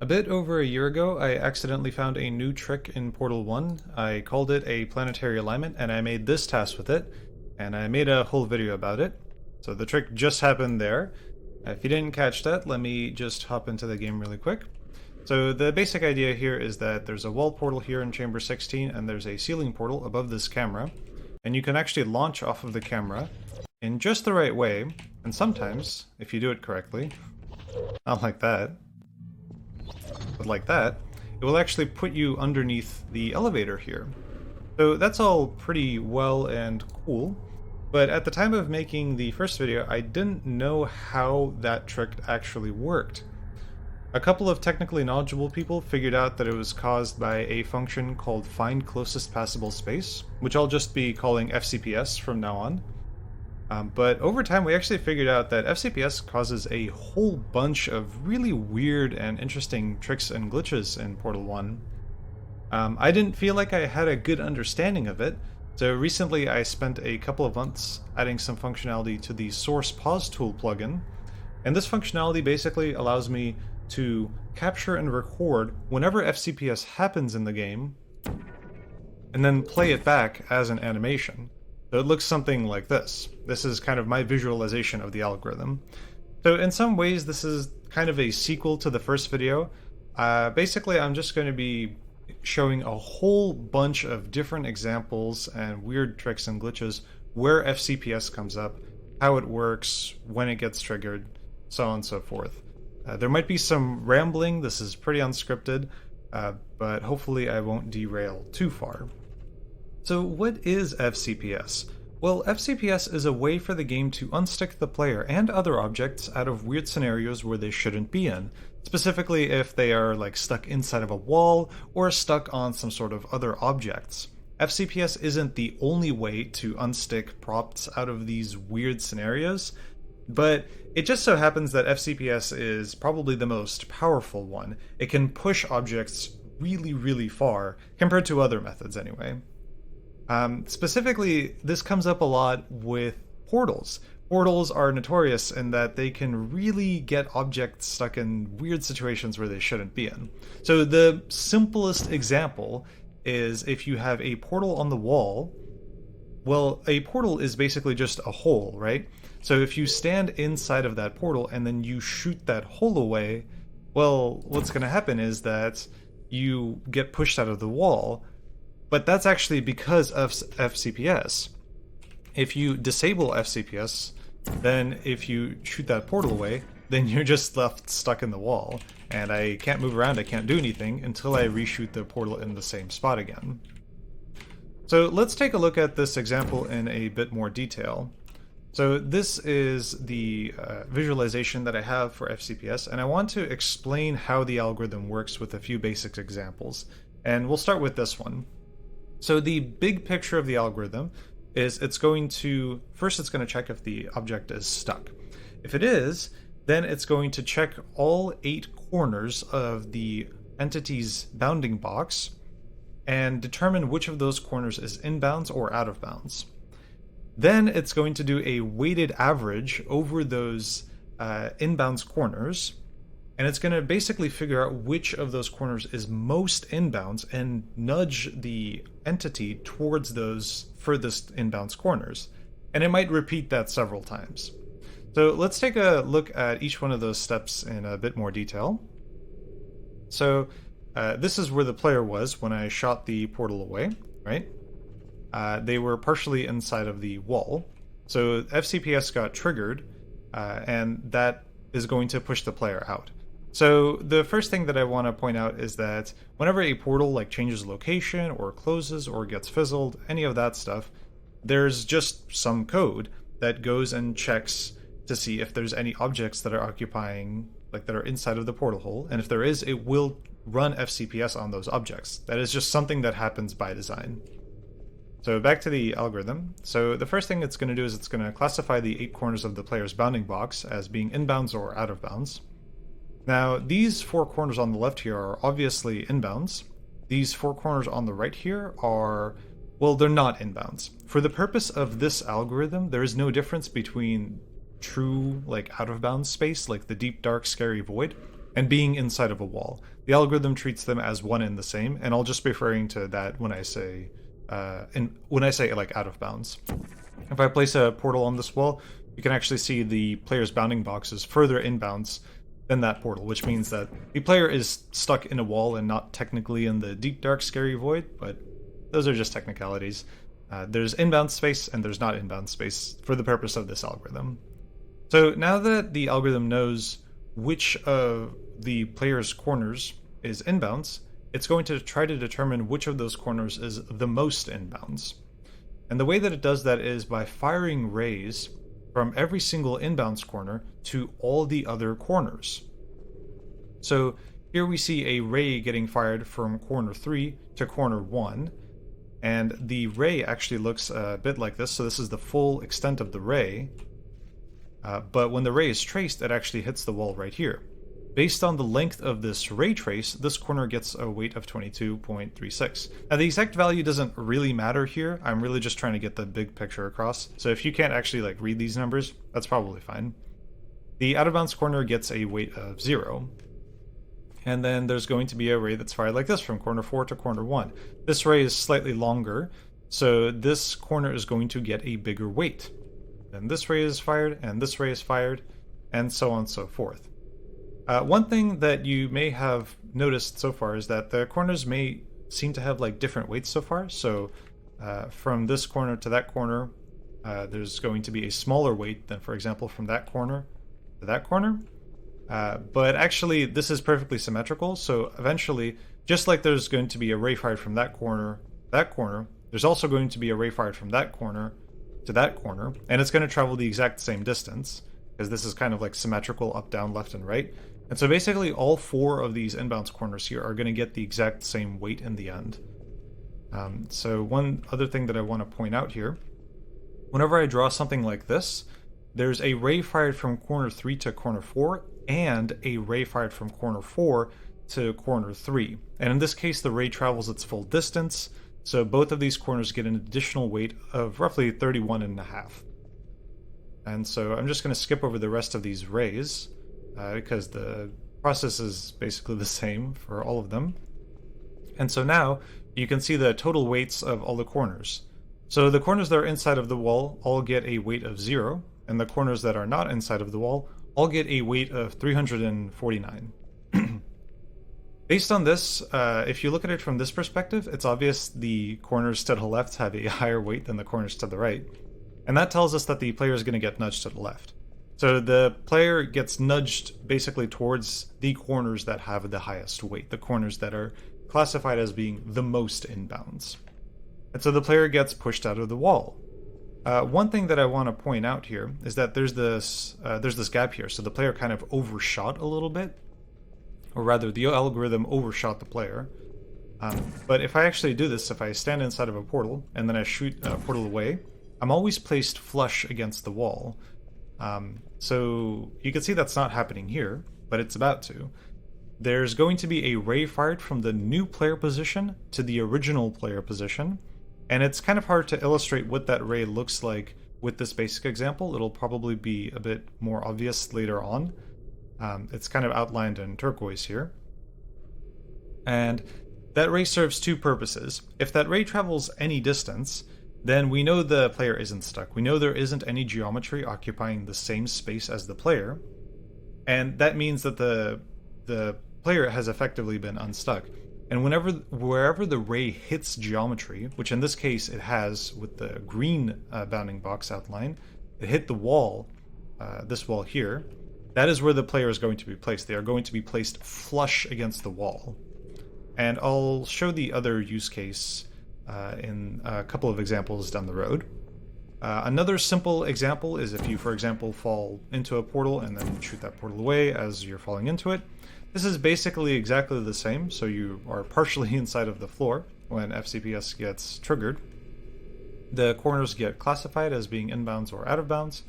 A bit over a year ago, I accidentally found a new trick in Portal 1. I called it a planetary alignment, and I made this task with it, and I made a whole video about it. So the trick just happened there. If you didn't catch that, let me just hop into the game really quick. So the basic idea here is that there's a wall portal here in Chamber 16, and there's a ceiling portal above this camera, and you can actually launch off of the camera in just the right way, and sometimes, if you do it correctly, not like that, but like that, it will actually put you underneath the elevator here. So that's all pretty well and cool, but at the time of making the first video, I didn't know how that trick actually worked. A couple of technically knowledgeable people figured out that it was caused by a function called FindClosestPassableSpace, which I'll just be calling FCPS from now on. But over time, we actually figured out that FCPS causes a whole bunch of really weird and interesting tricks and glitches in Portal 1. I didn't feel like I had a good understanding of it, so recently I spent a couple of months adding some functionality to the Source Pause Tool plugin, and this functionality basically allows me to capture and record whenever FCPS happens in the game, and then play it back as an animation. So it looks something like this. This is kind of my visualization of the algorithm. So in some ways, this is kind of a sequel to the first video. Basically, I'm just going to be showing a whole bunch of different examples and weird tricks and glitches where FCPS comes up, how it works, when it gets triggered, so on and so forth. There might be some rambling. This is pretty unscripted, but hopefully I won't derail too far. So what is FCPS? Well, FCPS is a way for the game to unstick the player and other objects out of weird scenarios where they shouldn't be in, specifically if they are like stuck inside of a wall or stuck on some sort of other objects. FCPS isn't the only way to unstick props out of these weird scenarios, but it just so happens that FCPS is probably the most powerful one. It can push objects really, really far compared to other methods anyway. Specifically, this comes up a lot with portals. Portals are notorious in that they can really get objects stuck in weird situations where they shouldn't be in. So the simplest example is if you have a portal on the wall. Well, a portal is basically just a hole, right? So if you stand inside of that portal and then you shoot that hole away, well, what's going to happen is that you get pushed out of the wall. But that's actually because of FCPS. If you disable FCPS, then if you shoot that portal away, then you're just left stuck in the wall. And I can't move around, I can't do anything until I reshoot the portal in the same spot again. So let's take a look at this example in a bit more detail. So this is the visualization that I have for FCPS, and I want to explain how the algorithm works with a few basic examples. And we'll start with this one. So the big picture of the algorithm is it's going to check if the object is stuck. If it is, then it's going to check all 8 corners of the entity's bounding box and determine which of those corners is inbounds or out of bounds. Then it's going to do a weighted average over those inbounds corners, and it's going to basically figure out which of those corners is most inbounds and nudge the entity towards those furthest inbounds corners. And it might repeat that several times. So let's take a look at each one of those steps in a bit more detail. So this is where the player was when I shot the portal away, right? They were partially inside of the wall. So FCPS got triggered, and that is going to push the player out. So the first thing that I want to point out is that whenever a portal like changes location or closes or gets fizzled, any of that stuff, there's just some code that goes and checks to see if there's any objects that are occupying, like that are inside of the portal hole, and if there is, it will run FCPS on those objects. That is just something that happens by design. So back to the algorithm. So the first thing it's going to do is it's going to classify the 8 corners of the player's bounding box as being inbounds or out of bounds. Now, these 4 corners on the left here are obviously inbounds. These 4 corners on the right here are, well, they're not inbounds. For the purpose of this algorithm, there is no difference between true, like, out of bounds space, like the deep, dark, scary void, and being inside of a wall. The algorithm treats them as one and the same, and I'll just be referring to that when I say like out of bounds. If I place a portal on this wall, you can actually see the player's bounding box is further inbounds than that portal, which means that the player is stuck in a wall and not technically in the deep, dark, scary void, but those are just technicalities. There's inbound space and there's not inbound space for the purpose of this algorithm. So now that the algorithm knows which of the player's corners is inbounds, it's going to try to determine which of those corners is the most inbounds. And the way that it does that is by firing rays from every single inbounds corner to all the other corners. So here we see a ray getting fired from corner 3 to corner 1, and the ray actually looks a bit like this. So this is the full extent of the ray, but when the ray is traced, it actually hits the wall right here. Based on the length of this ray trace, this corner gets a weight of 22.36. Now the exact value doesn't really matter here. I'm really just trying to get the big picture across. So if you can't actually like read these numbers, that's probably fine. The out of bounds corner gets a weight of 0. And then there's going to be a ray that's fired like this from corner 4 to corner 1. This ray is slightly longer, so this corner is going to get a bigger weight. Then this ray is fired, and this ray is fired, and so on and so forth. One thing that you may have noticed so far is that the corners may seem to have like different weights so far. So from this corner to that corner, there's going to be a smaller weight than, for example, from that corner to that corner. But actually, this is perfectly symmetrical. So eventually, just like there's going to be a ray fired from that corner, there's also going to be a ray fired from that corner to that corner, and it's going to travel the exact same distance, because this is kind of like symmetrical up, down, left, and right. And so basically all 4 of these inbounds corners here are going to get the exact same weight in the end. So one other thing that I want to point out here, whenever I draw something like this, there's a ray fired from corner 3 to corner 4, and a ray fired from corner 4 to corner 3. And in this case, the ray travels its full distance, so both of these corners get an additional weight of roughly 31.5. And so I'm just going to skip over the rest of these rays, because the process is basically the same for all of them. And so now you can see the total weights of all the corners. So the corners that are inside of the wall all get a weight of 0, and the corners that are not inside of the wall all get a weight of 349. Based on this, if you look at it from this perspective, it's obvious the corners to the left have a higher weight than the corners to the right. And that tells us that the player is going to get nudged to the left. So the player gets nudged basically towards the corners that have the highest weight, the corners that are classified as being the most inbounds. And so the player gets pushed out of the wall. One thing that I want to point out here is that there's this gap here. So the player kind of overshot a little bit, or rather the algorithm overshot the player. But if I actually do this, if I stand inside of a portal and then I shoot a portal away, I'm always placed flush against the wall. So you can see that's not happening here, but it's about to. There's going to be a ray fired from the new player position to the original player position, and it's kind of hard to illustrate what that ray looks like with this basic example. It'll probably be a bit more obvious later on. It's kind of outlined in turquoise here. And that ray serves 2 purposes. If that ray travels any distance, then we know the player isn't stuck. We know there isn't any geometry occupying the same space as the player, and that means that the player has effectively been unstuck. And wherever the ray hits geometry, which in this case it has with the green bounding box outline, it hit the wall, this wall here, that is where the player is going to be placed. They are going to be placed flush against the wall. And I'll show the other use case in a couple of examples down the road. Another simple example is if you, for example, fall into a portal and then shoot that portal away as you're falling into it. This is basically exactly the same, so you are partially inside of the floor when FCPS gets triggered. The corners get classified as being inbounds or out of bounds,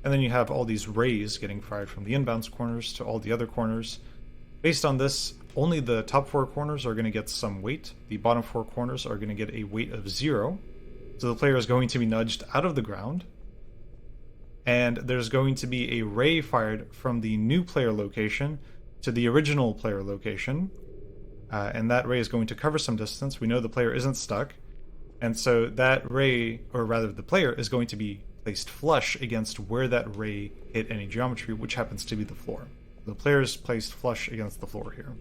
and then you have all these rays getting fired from the inbounds corners to all the other corners. Based on this, only the top 4 corners are going to get some weight. The bottom 4 corners are going to get a weight of 0. So the player is going to be nudged out of the ground. And there's going to be a ray fired from the new player location to the original player location, and that ray is going to cover some distance. We know the player isn't stuck, and so that ray, or rather the player, is going to be placed flush against where that ray hit any geometry, which happens to be the floor. The player is placed flush against the floor here.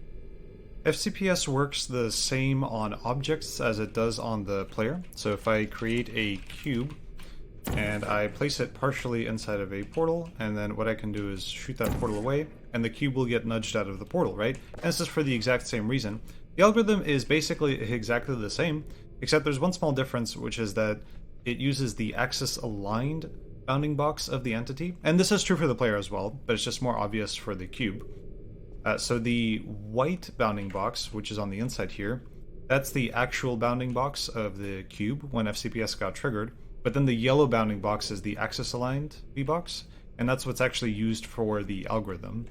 FCPS works the same on objects as it does on the player. So if I create a cube and I place it partially inside of a portal, and then what I can do is shoot that portal away, and the cube will get nudged out of the portal, right? And this is for the exact same reason. The algorithm is basically exactly the same, except there's one small difference, which is that it uses the axis-aligned bounding box of the entity. And this is true for the player as well, but it's just more obvious for the cube. So the white bounding box, which is on the inside here, that's the actual bounding box of the cube when FCPS got triggered. But then the yellow bounding box is the axis-aligned V-box, and that's what's actually used for the algorithm.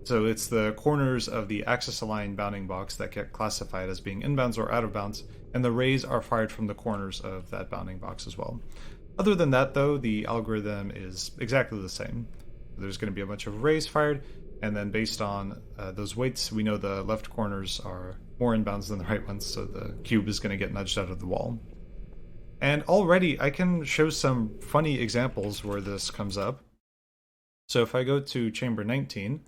So it's the corners of the axis-aligned bounding box that get classified as being inbounds or out of bounds, and the rays are fired from the corners of that bounding box as well. Other than that, though, the algorithm is exactly the same. There's going to be a bunch of rays fired, and then based on those weights, we know the left corners are more inbounds than the right ones, so the cube is going to get nudged out of the wall. And already I can show some funny examples where this comes up. So if I go to chamber 19,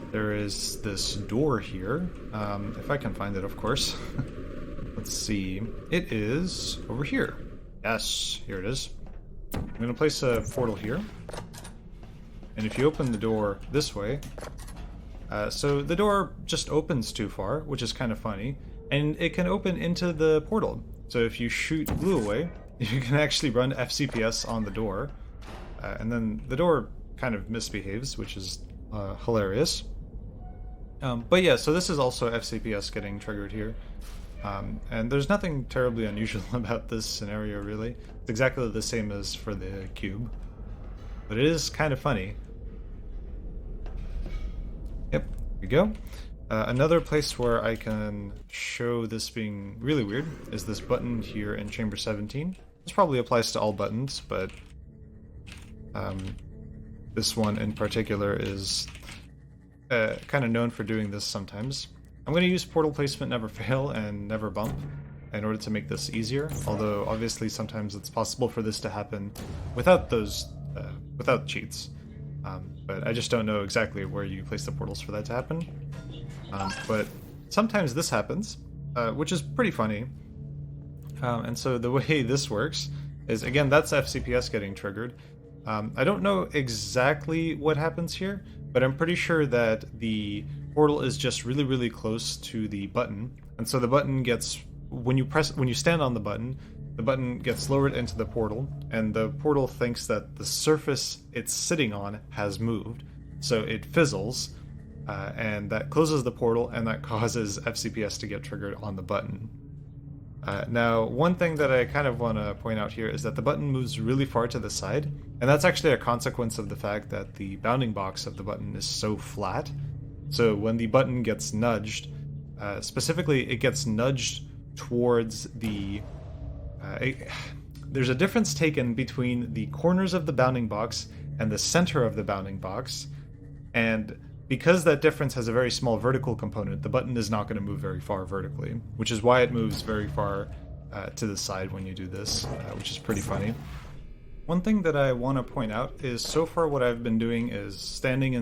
there is this door here. If I can find it, of course. Let's see. It is over here. Yes, here it is. I'm going to place a portal here. And if you open the door this way, so the door just opens too far, which is kind of funny, and it can open into the portal. So if you shoot glue away, you can actually run FCPS on the door, and then the door kind of misbehaves, which is hilarious. But yeah, so this is also FCPS getting triggered here. And there's nothing terribly unusual about this scenario, really. It's exactly the same as for the cube. But it is kind of funny. Yep, here we go. Another place where I can show this being really weird is this button here in chamber 17. This probably applies to all buttons, but this one in particular is kind of known for doing this sometimes. I'm going to use portal placement never fail and never bump in order to make this easier, although obviously sometimes it's possible for this to happen without those without cheats. But I just don't know exactly where you place the portals for that to happen. But sometimes this happens, which is pretty funny. And so the way this works is, again, that's FCPS getting triggered. I don't know exactly what happens here, but I'm pretty sure that the portal is just really, really close to the button. And so the button gets, when you stand on the button gets lowered into the portal, and the portal thinks that the surface it's sitting on has moved. So it fizzles, and that closes the portal, and that causes FCPS to get triggered on the button. Now, one thing that I kind of want to point out here is that the button moves really far to the side, and that's actually a consequence of the fact that the bounding box of the button is so flat. So when the button gets nudged, specifically it gets nudged towards the... there's a difference taken between the corners of the bounding box and the center of the bounding box, and because that difference has a very small vertical component, the button is not going to move very far vertically, which is why it moves very far to the side when you do this, which is pretty funny. One thing that I want to point out is so far what I've been doing is standing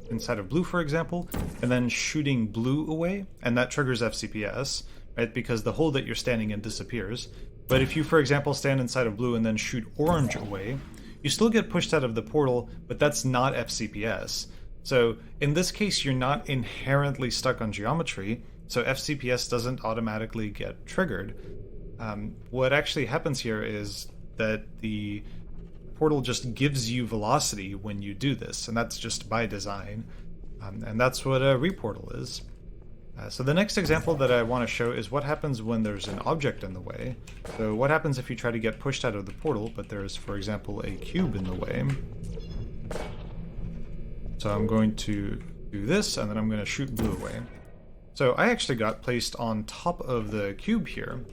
inside of blue, for example, and then shooting blue away, and that triggers FCPS, right? Because the hole that you're standing in disappears. But if you, for example, stand inside of blue and then shoot orange away, you still get pushed out of the portal, but that's not FCPS. So in this case, you're not inherently stuck on geometry, so FCPS doesn't automatically get triggered. What actually happens here is that the portal just gives you velocity when you do this, and that's just by design. And that's what a reportal is. So the next example that I want to show is what happens when there's an object in the way. So what happens if you try to get pushed out of the portal, but there's, for example, a cube in the way. So I'm going to do this, and then I'm going to shoot blue away. So I actually got placed on top of the cube here.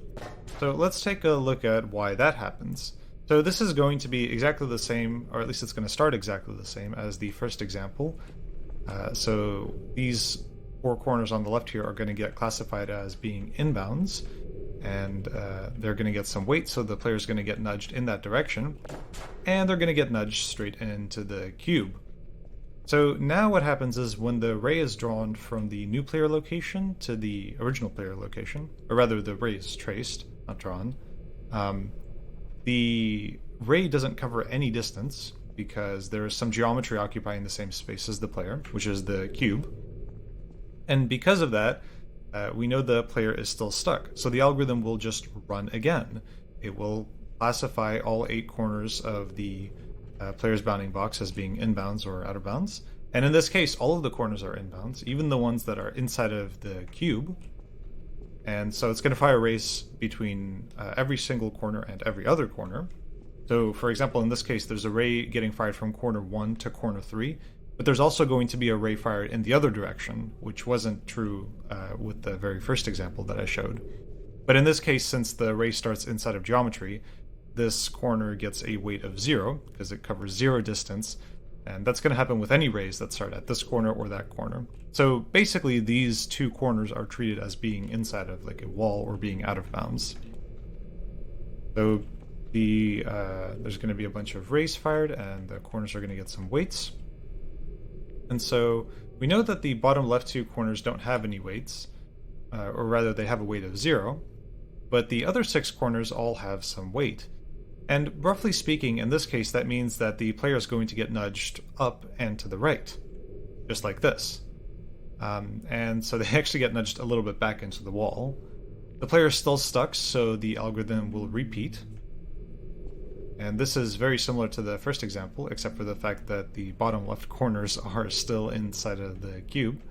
So let's take a look at why that happens. So this is going to be exactly the same, or at least it's going to start exactly the same as the first example. So these four corners on the left here are going to get classified as being inbounds, and they're going to get some weight, so the player's going to get nudged in that direction, and they're going to get nudged straight into the cube. So now what happens is when the ray is drawn from the new player location to the original player location, or rather the ray is traced, not drawn, the ray doesn't cover any distance because there is some geometry occupying the same space as the player, which is the cube. And because of that, we know the player is still stuck. So the algorithm will just run again. It will classify all 8 corners of the player's bounding box as being inbounds or out of bounds. And in this case, all of the corners are inbounds, even the ones that are inside of the cube. And so it's going to fire a race between every single corner and every other corner. So for example, in this case, there's a ray getting fired from corner 1 to corner 3, but there's also going to be a ray fired in the other direction, which wasn't true with the very first example that I showed. But in this case, since the ray starts inside of geometry, this corner gets a weight of 0 because it covers 0 distance, and that's going to happen with any rays that start at this corner or that corner. So basically these 2 corners are treated as being inside of like a wall or being out of bounds. So there's going to be a bunch of rays fired, and the corners are going to get some weights. And so we know that the bottom left 2 corners don't have any weights, or rather they have a weight of 0, but the other 6 corners all have some weight. And roughly speaking, in this case, that means that the player is going to get nudged up and to the right, just like this. And so they actually get nudged a little bit back into the wall. The player is still stuck, so the algorithm will repeat. And this is very similar to the first example, except for the fact that the bottom left corners are still inside of the cube.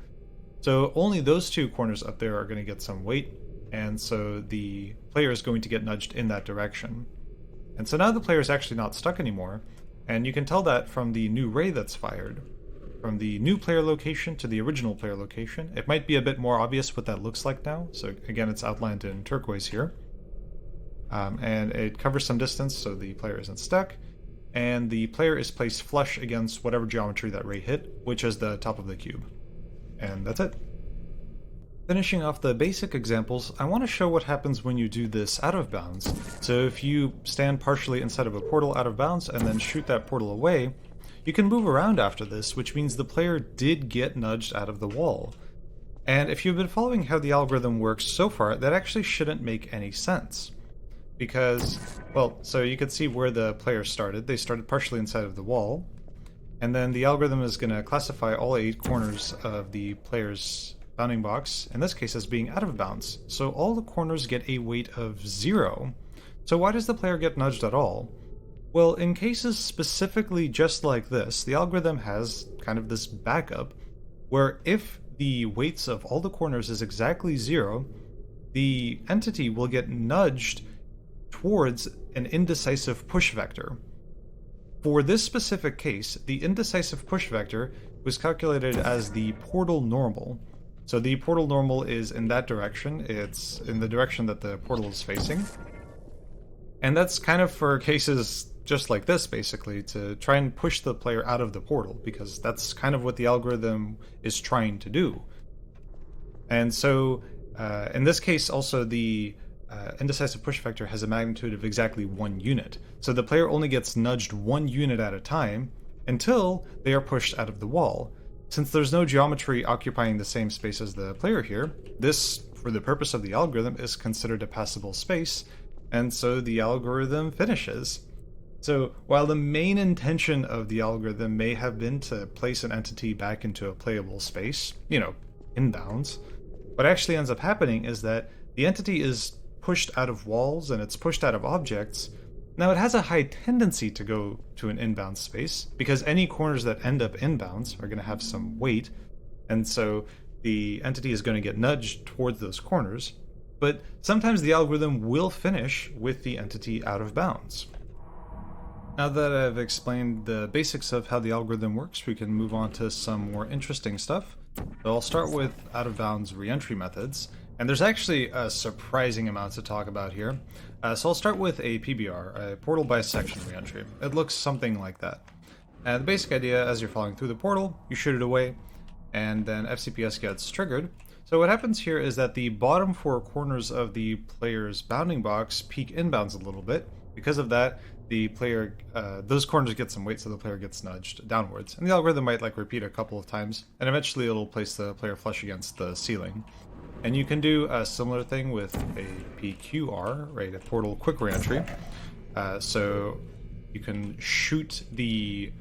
So only those 2 corners up there are going to get some weight, and so the player is going to get nudged in that direction. And so now the player is actually not stuck anymore, and you can tell that from the new ray that's fired. From the new player location to the original player location. It might be a bit more obvious what that looks like now, so again it's outlined in turquoise here. And it covers some distance so the player isn't stuck, and the player is placed flush against whatever geometry that ray hit, which is the top of the cube. And that's it. Finishing off the basic examples, I want to show what happens when you do this out of bounds. So if you stand partially inside of a portal out of bounds and then shoot that portal away, you can move around after this, which means the player did get nudged out of the wall. And if you've been following how the algorithm works so far, that actually shouldn't make any sense. Because, well, so you can see where the player started. They started partially inside of the wall, and then the algorithm is going to classify all 8 corners of the player's bounding box, in this case as being out of bounds. So all the corners get a weight of 0. So why does the player get nudged at all? Well, in cases specifically just like this, the algorithm has kind of this backup, where if the weights of all the corners is exactly 0, the entity will get nudged towards an indecisive push vector. For this specific case, the indecisive push vector was calculated as the portal normal. So the portal normal is in that direction. It's in the direction that the portal is facing. And that's kind of for cases just like this, basically, to try and push the player out of the portal, because that's kind of what the algorithm is trying to do. And so, in this case, also the indecisive push vector has a magnitude of exactly 1 unit. So the player only gets nudged 1 unit at a time until they are pushed out of the wall. Since there's no geometry occupying the same space as the player here, this, for the purpose of the algorithm, is considered a passable space, and so the algorithm finishes. So while the main intention of the algorithm may have been to place an entity back into a playable space, inbounds, what actually ends up happening is that the entity is pushed out of walls and it's pushed out of objects. Now it has a high tendency to go to an inbound space because any corners that end up inbounds are going to have some weight, and so the entity is going to get nudged towards those corners, but sometimes the algorithm will finish with the entity out of bounds. Now that I've explained the basics of how the algorithm works, we can move on to some more interesting stuff. So I'll start with out of bounds reentry methods. And there's actually a surprising amount to talk about here. So I'll start with a PBR, a portal bisection reentry. It looks something like that. The basic idea, as you're falling through the portal, you shoot it away, and then FCPS gets triggered. So what happens here is that the bottom four corners of the player's bounding box peak inbounds a little bit. Because of that, the player, those corners get some weight, so the player gets nudged downwards. And the algorithm might like repeat a couple of times, and eventually it'll place the player flush against the ceiling. And you can do a similar thing with a PQR, right, a portal quick reentry. So you can shoot the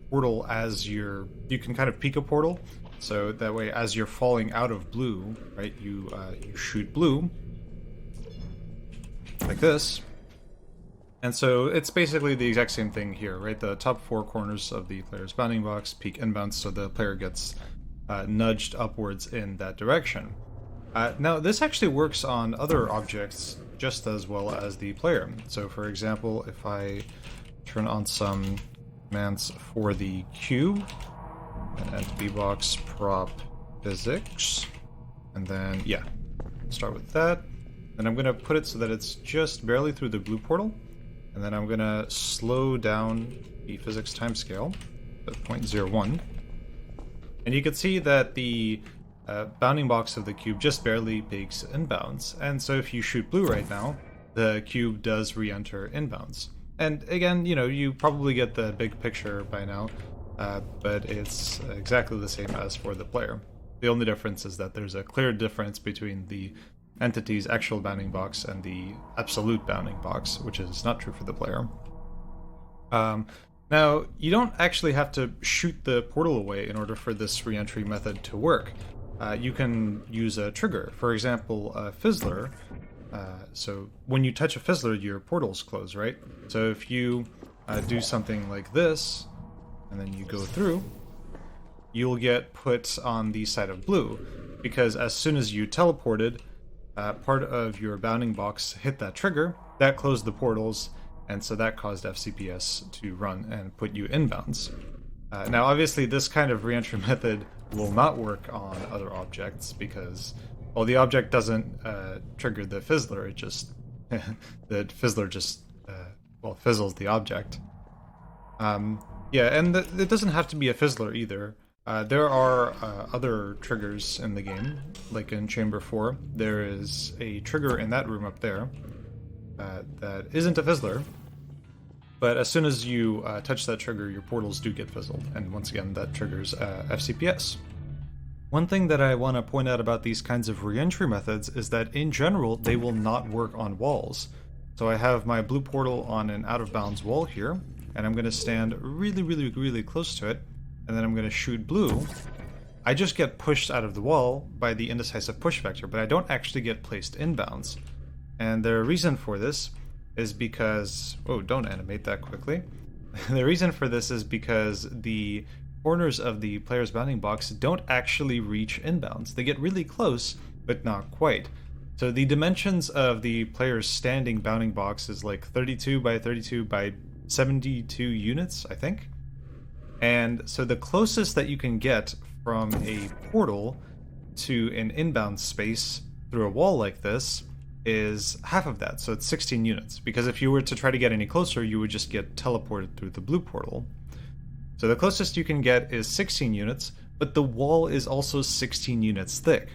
portal as you can kind of peek a portal. So that way, as you're falling out of blue, right, you shoot blue, like this. And so it's basically the exact same thing here, right? The top four corners of the player's bounding box peak inbounds, so the player gets nudged upwards in that direction. Now, this actually works on other objects just as well as the player. So for example, if I turn on some commands for the cube, and vbox prop physics, and then yeah, start with that. And I'm gonna put it so that it's just barely through the blue portal, and then I'm gonna slow down the physics timescale to 0.01, and you can see that the bounding box of the cube just barely peaks inbounds. And so if you shoot blue right now, the cube does re-enter inbounds. And again, you know, you probably get the big picture by now. But it's exactly the same as for the player. The only difference is that there's a clear difference between the entity's actual bounding box and the absolute bounding box, which is not true for the player. Now, you don't actually have to shoot the portal away in order for this reentry method to work. You can use a trigger, for example, a fizzler. So when you touch a fizzler, your portals close, right? So if you do something like this, and then you go through, you'll get put on the side of blue, because as soon as you teleported, part of your bounding box hit that trigger, that closed the portals, and so that caused FCPS to run and put you inbounds. Now obviously this kind of reentry method will not work on other objects, because, well, the object doesn't trigger the fizzler, it just, the fizzler just, well, fizzles the object. Yeah, and it doesn't have to be a fizzler either. There are other triggers in the game, like in Chamber 4. There is a trigger in that room up there that isn't a fizzler, but as soon as you touch that trigger, your portals do get fizzled, and once again, that triggers FCPS. One thing that I want to point out about these kinds of reentry methods is that in general, they will not work on walls. So I have my blue portal on an out-of-bounds wall here, and I'm going to stand really close to it, and then I'm going to shoot blue. I just get pushed out of the wall by the indecisive push vector, but I don't actually get placed inbounds. And the reason for this is because... oh, don't animate that quickly. The reason for this is because the corners of the player's bounding box don't actually reach inbounds. They get really close, but not quite. So the dimensions of the player's standing bounding box is like 32 by 32 by 72 units, I think. And so the closest that you can get from a portal to an inbound space through a wall like this is half of that, so it's 16 units. Because if you were to try to get any closer, you would just get teleported through the blue portal. So the closest you can get is 16 units, but the wall is also 16 units thick.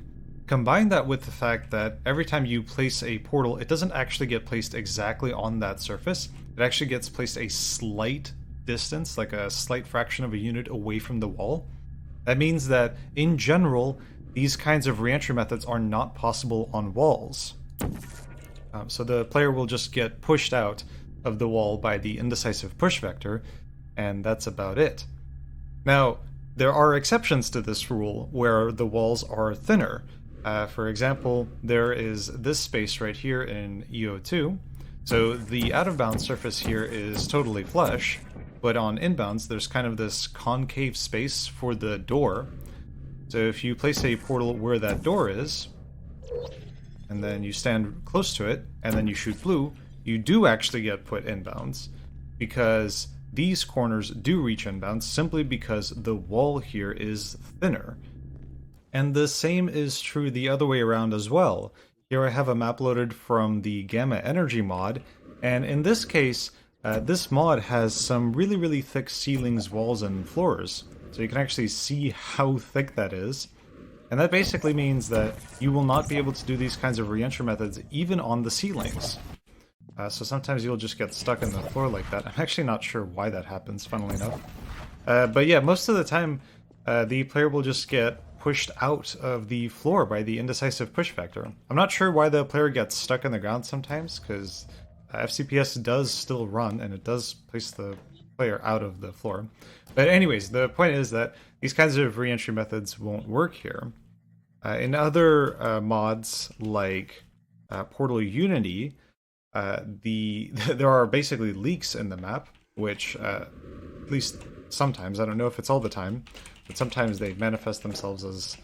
Combine that with the fact that every time you place a portal, it doesn't actually get placed exactly on that surface. It actually gets placed a slight distance, like a slight fraction of a unit away from the wall. That means that, in general, these kinds of reentry methods are not possible on walls. So the player will just get pushed out of the wall by the indecisive push vector, and that's about it. Now, there are exceptions to this rule where the walls are thinner. For example, there is this space right here in EO2. So the out-of-bounds surface here is totally flush, but on inbounds there's kind of this concave space for the door. So if you place a portal where that door is, and then you stand close to it, and then you shoot blue, you do actually get put inbounds, because these corners do reach inbounds simply because the wall here is thinner. And the same is true the other way around as well. Here I have a map loaded from the Gamma Energy mod, and in this case, this mod has some really thick ceilings, walls, and floors. So you can actually see how thick that is. And that basically means that you will not be able to do these kinds of reentry methods even on the ceilings. So sometimes you'll just get stuck in the floor like that. I'm actually not sure why that happens, funnily enough. But yeah, most of the time, the player will just get pushed out of the floor by the indecisive push factor. I'm not sure why the player gets stuck in the ground sometimes, because FCPS does still run, and it does place the player out of the floor. But anyways, the point is that these kinds of reentry methods won't work here. In other mods, like Portal Unity, there are basically leaks in the map, which, at least sometimes, I don't know if it's all the time, but sometimes they manifest themselves as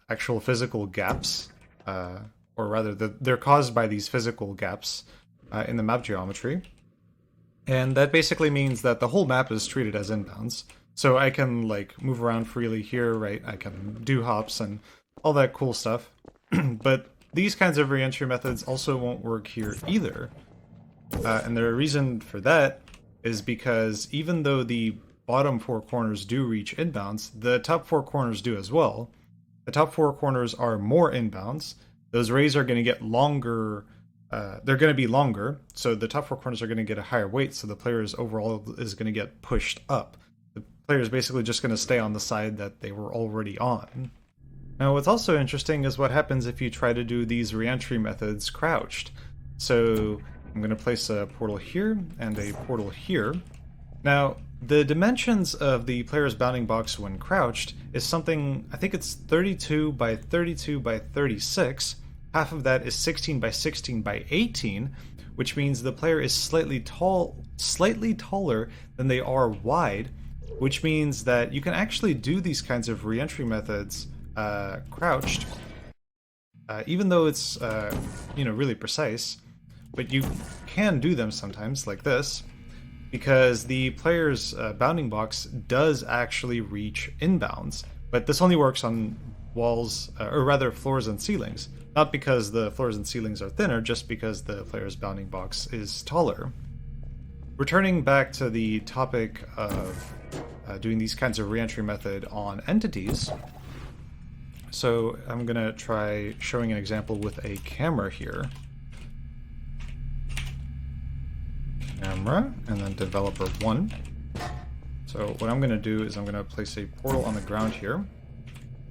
actual physical gaps, or rather, they're caused by these physical gaps in the map geometry. And that basically means that the whole map is treated as inbounds. So I can, like, move around freely here, right? I can do hops and all that cool stuff. But these kinds of reentry methods also won't work here either. And the reason for that is because even though the bottom four corners do reach inbounds, the top four corners do as well. The top four corners are more inbounds. Those rays are going to get longer. They're going to be longer, so the top four corners are going to get a higher weight, so the player overall is going to get pushed up. The player is basically just going to stay on the side that they were already on. Now, what's also interesting is what happens if you try to do these reentry methods crouched. So I'm going to place a portal here and a portal here. Now, the dimensions of the player's bounding box when crouched is something, I think it's 32 by 32 by 36. Half of that is 16 by 16 by 18, which means the player is slightly taller than they are wide, which means that you can actually do these kinds of reentry methods crouched, even though it's really precise. But you can do them sometimes like this, because the player's bounding box does actually reach inbounds, but this only works on walls, or rather floors and ceilings. Not because the floors and ceilings are thinner, just because the player's bounding box is taller. Returning back to the topic of doing these kinds of reentry method on entities, so I'm going to try showing an example with a camera here. Camera, and then developer 1. So what I'm going to do is I'm going to place a portal on the ground here.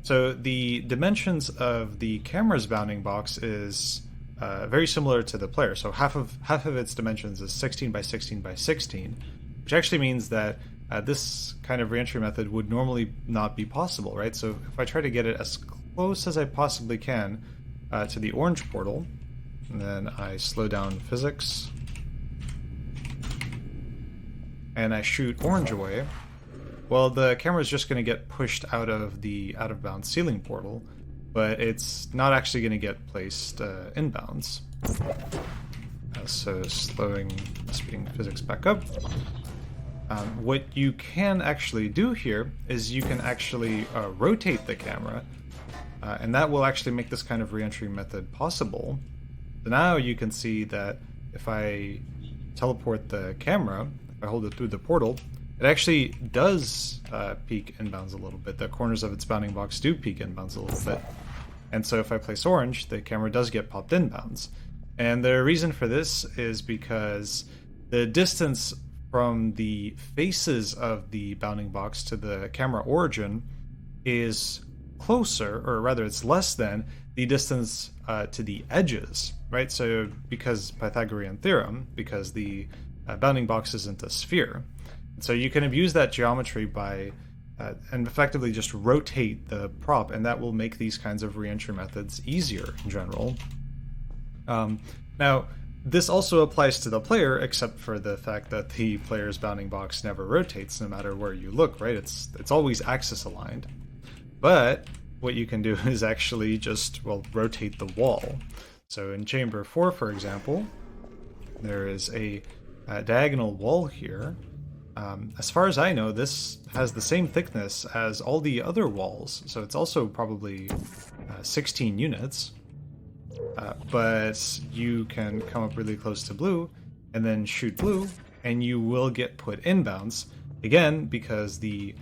So the dimensions of the camera's bounding box is very similar to the player. So half of its dimensions is 16 by 16 by 16, which actually means that this kind of reentry method would normally not be possible, right? So if I try to get it as close as I possibly can to the orange portal, and then I slow down physics, and I shoot orange away, well, the camera is just going to get pushed out of the out-of-bounds ceiling portal, but it's not actually going to get placed inbounds. So speeding physics back up. What you can actually do here is you can actually rotate the camera, and that will actually make this kind of reentry method possible. So now you can see that if I teleport the camera, if I hold it through the portal, it actually does peak inbounds a little bit. The corners of its bounding box do peak inbounds a little bit. And so if I place orange, the camera does get popped inbounds. And the reason for this is because the distance from the faces of the bounding box to the camera origin is closer, or rather it's less than, the distance to the edges, right? So because Pythagorean theorem, because the bounding box isn't a sphere. So you can abuse that geometry by and effectively just rotate the prop, and that will make these kinds of reentry methods easier in general. Now, this also applies to the player, except for the fact that the player's bounding box never rotates no matter where you look, right? It's always axis aligned. But what you can do is actually just, well, rotate the wall. So in chamber 4, for example, there is a diagonal wall here. As far as I know, this has the same thickness as all the other walls, so it's also probably 16 units. But you can come up really close to blue, and then shoot blue, and you will get put inbounds, again, because the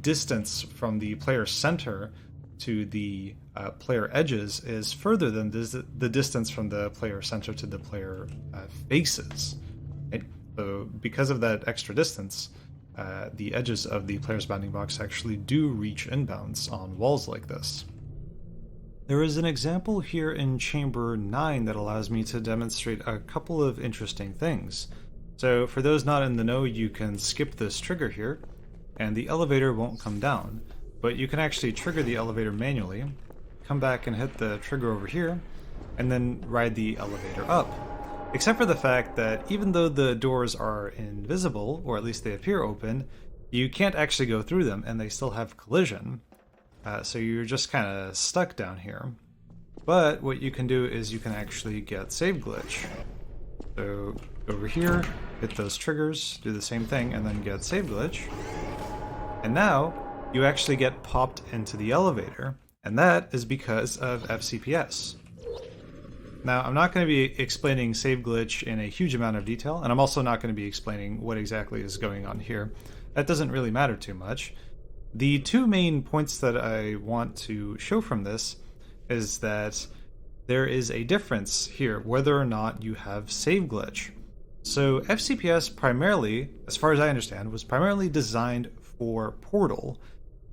distance from the player center to the player edges is further than the distance from the player center to the player faces. Right? So because of that extra distance, the edges of the player's bounding box actually do reach inbounds on walls like this. There is an example here in Chamber 9 that allows me to demonstrate a couple of interesting things. So for those not in the know, you can skip this trigger here, and the elevator won't come down. But you can actually trigger the elevator manually, come back and hit the trigger over here, and then ride the elevator up. Except for the fact that even though the doors are invisible, or at least they appear open, you can't actually go through them, and they still have collision. So you're just kind of stuck down here. But what you can do is you can actually get save glitch. So over here, hit those triggers, do the same thing, and then get save glitch. And now you actually get popped into the elevator, and that is because of FCPS. Now, I'm not going to be explaining save glitch in a huge amount of detail, and I'm also not going to be explaining what exactly is going on here. That doesn't really matter too much. The two main points that I want to show from this is that there is a difference here whether or not you have save glitch. So FCPS primarily, as far as I understand, was primarily designed for Portal.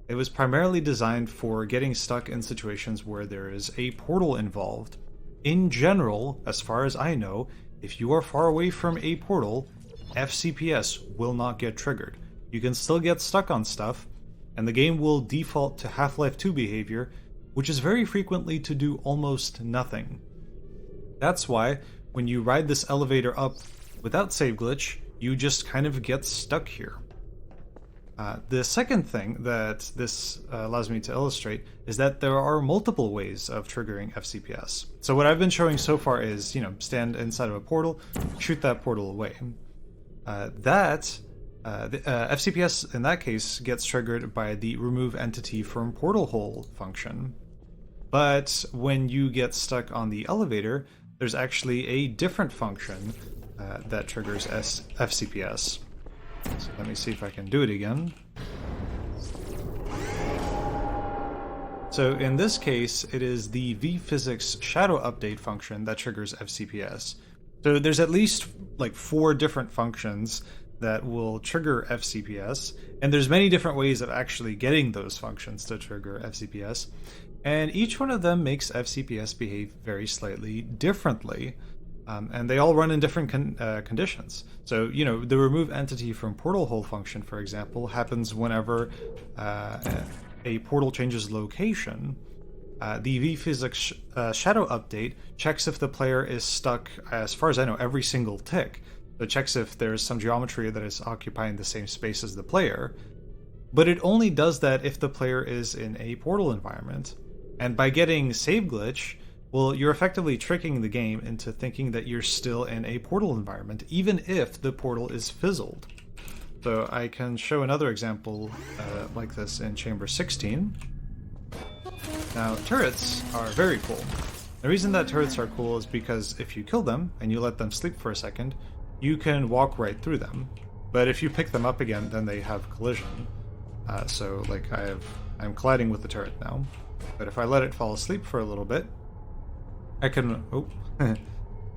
It was primarily designed for getting stuck in situations where there is a portal involved. In general, as far as I know, if you are far away from a portal, FCPS will not get triggered. You can still get stuck on stuff, and the game will default to Half-Life 2 behavior, which is very frequently to do almost nothing. That's why, when you ride this elevator up without save glitch, you just kind of get stuck here. The second thing that this allows me to illustrate is that there are multiple ways of triggering FCPS. So what I've been showing so far is, stand inside of a portal, shoot that portal away. The FCPS in that case gets triggered by the remove entity from portal hole function. But when you get stuck on the elevator, there's actually a different function that triggers FCPS. So let me see if I can do it again. So in this case, it is the vPhysics shadow update function that triggers FCPS. So there's at least like 4 different functions that will trigger FCPS, and there's many different ways of actually getting those functions to trigger FCPS, and each one of them makes FCPS behave very slightly differently. And they all run in different conditions. So, the remove entity from portal hole function, for example, happens whenever a portal changes location. The vPhysics shadow update checks if the player is stuck, as far as I know, every single tick. So it checks if there's some geometry that is occupying the same space as the player. But it only does that if the player is in a portal environment. And by getting save glitch, well, you're effectively tricking the game into thinking that you're still in a portal environment, even if the portal is fizzled. So I can show another example like this in Chamber 16. Now, turrets are very cool. The reason that turrets are cool is because if you kill them and you let them sleep for a second, you can walk right through them. But if you pick them up again, then they have collision. So, like, I'm colliding with the turret now. But if I let it fall asleep for a little bit, I can